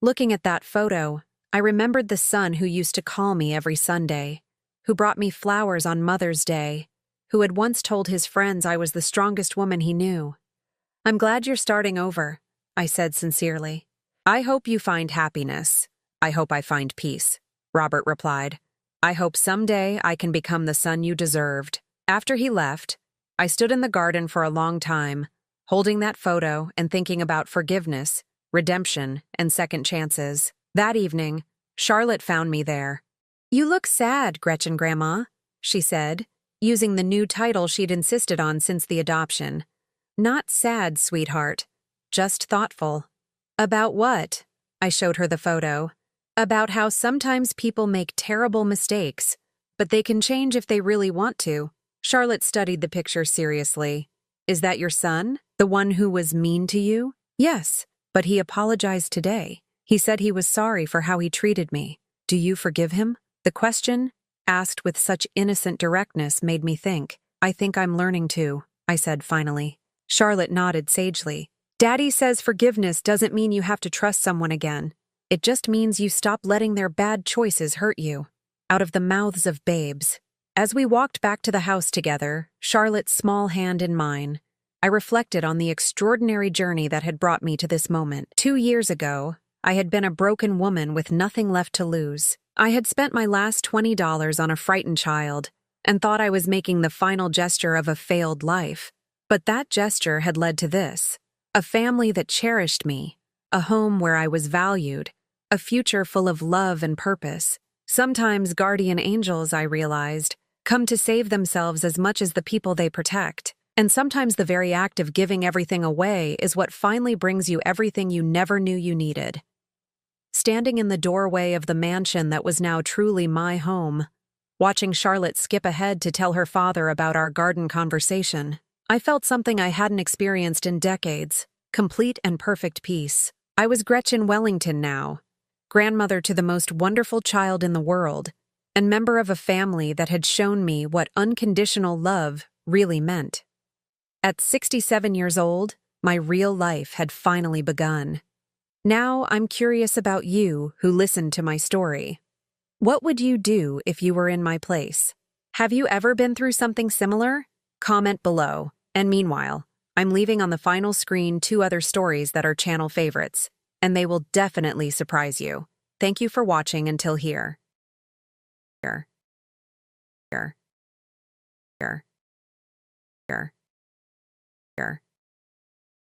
Looking at that photo, I remembered the son who used to call me every Sunday, who brought me flowers on Mother's Day, who had once told his friends I was the strongest woman he knew. "I'm glad you're starting over," I said sincerely. "I hope you find happiness. I hope I find peace," Robert replied. "I hope someday I can become the son you deserved." After he left, I stood in the garden for a long time, holding that photo and thinking about forgiveness, redemption, and second chances. That evening, Charlotte found me there. "You look sad, Gretchen Grandma," she said, using the new title she'd insisted on since the adoption. "Not sad, sweetheart, just thoughtful." "About what?" I showed her the photo. "About how sometimes people make terrible mistakes, but they can change if they really want to." Charlotte studied the picture seriously. "Is that your son? The one who was mean to you?" "Yes, but he apologized today. He said he was sorry for how he treated me. Do you forgive him?" The question, asked with such innocent directness, made me think. "I think I'm learning to," I said finally. Charlotte nodded sagely. "Daddy says forgiveness doesn't mean you have to trust someone again. It just means you stop letting their bad choices hurt you." Out of the mouths of babes. As we walked back to the house together, Charlotte's small hand in mine, I reflected on the extraordinary journey that had brought me to this moment. 2 years ago, I had been a broken woman with nothing left to lose. I had spent my last $20 on a frightened child and thought I was making the final gesture of a failed life. But that gesture had led to this: a family that cherished me, a home where I was valued, a future full of love and purpose. Sometimes guardian angels, I realized, come to save themselves as much as the people they protect. And sometimes the very act of giving everything away is what finally brings you everything you never knew you needed. standing in the doorway of the mansion that was now truly my home. Watching Charlotte skip ahead to tell her father about our garden conversation, I felt something I hadn't experienced in decades, complete and perfect peace. I was Gretchen Wellington now, grandmother to the most wonderful child in the world, and member of a family that had shown me what unconditional love really meant. At 67 years old, my real life had finally begun. Now I'm curious about you who listened to my story. What would you do if you were in my place? Have you ever been through something similar? Comment below. And meanwhile, I'm leaving on the final screen 2 other stories that are channel favorites, and they will definitely surprise you. Thank you for watching until here. Here. Here. Here. Here.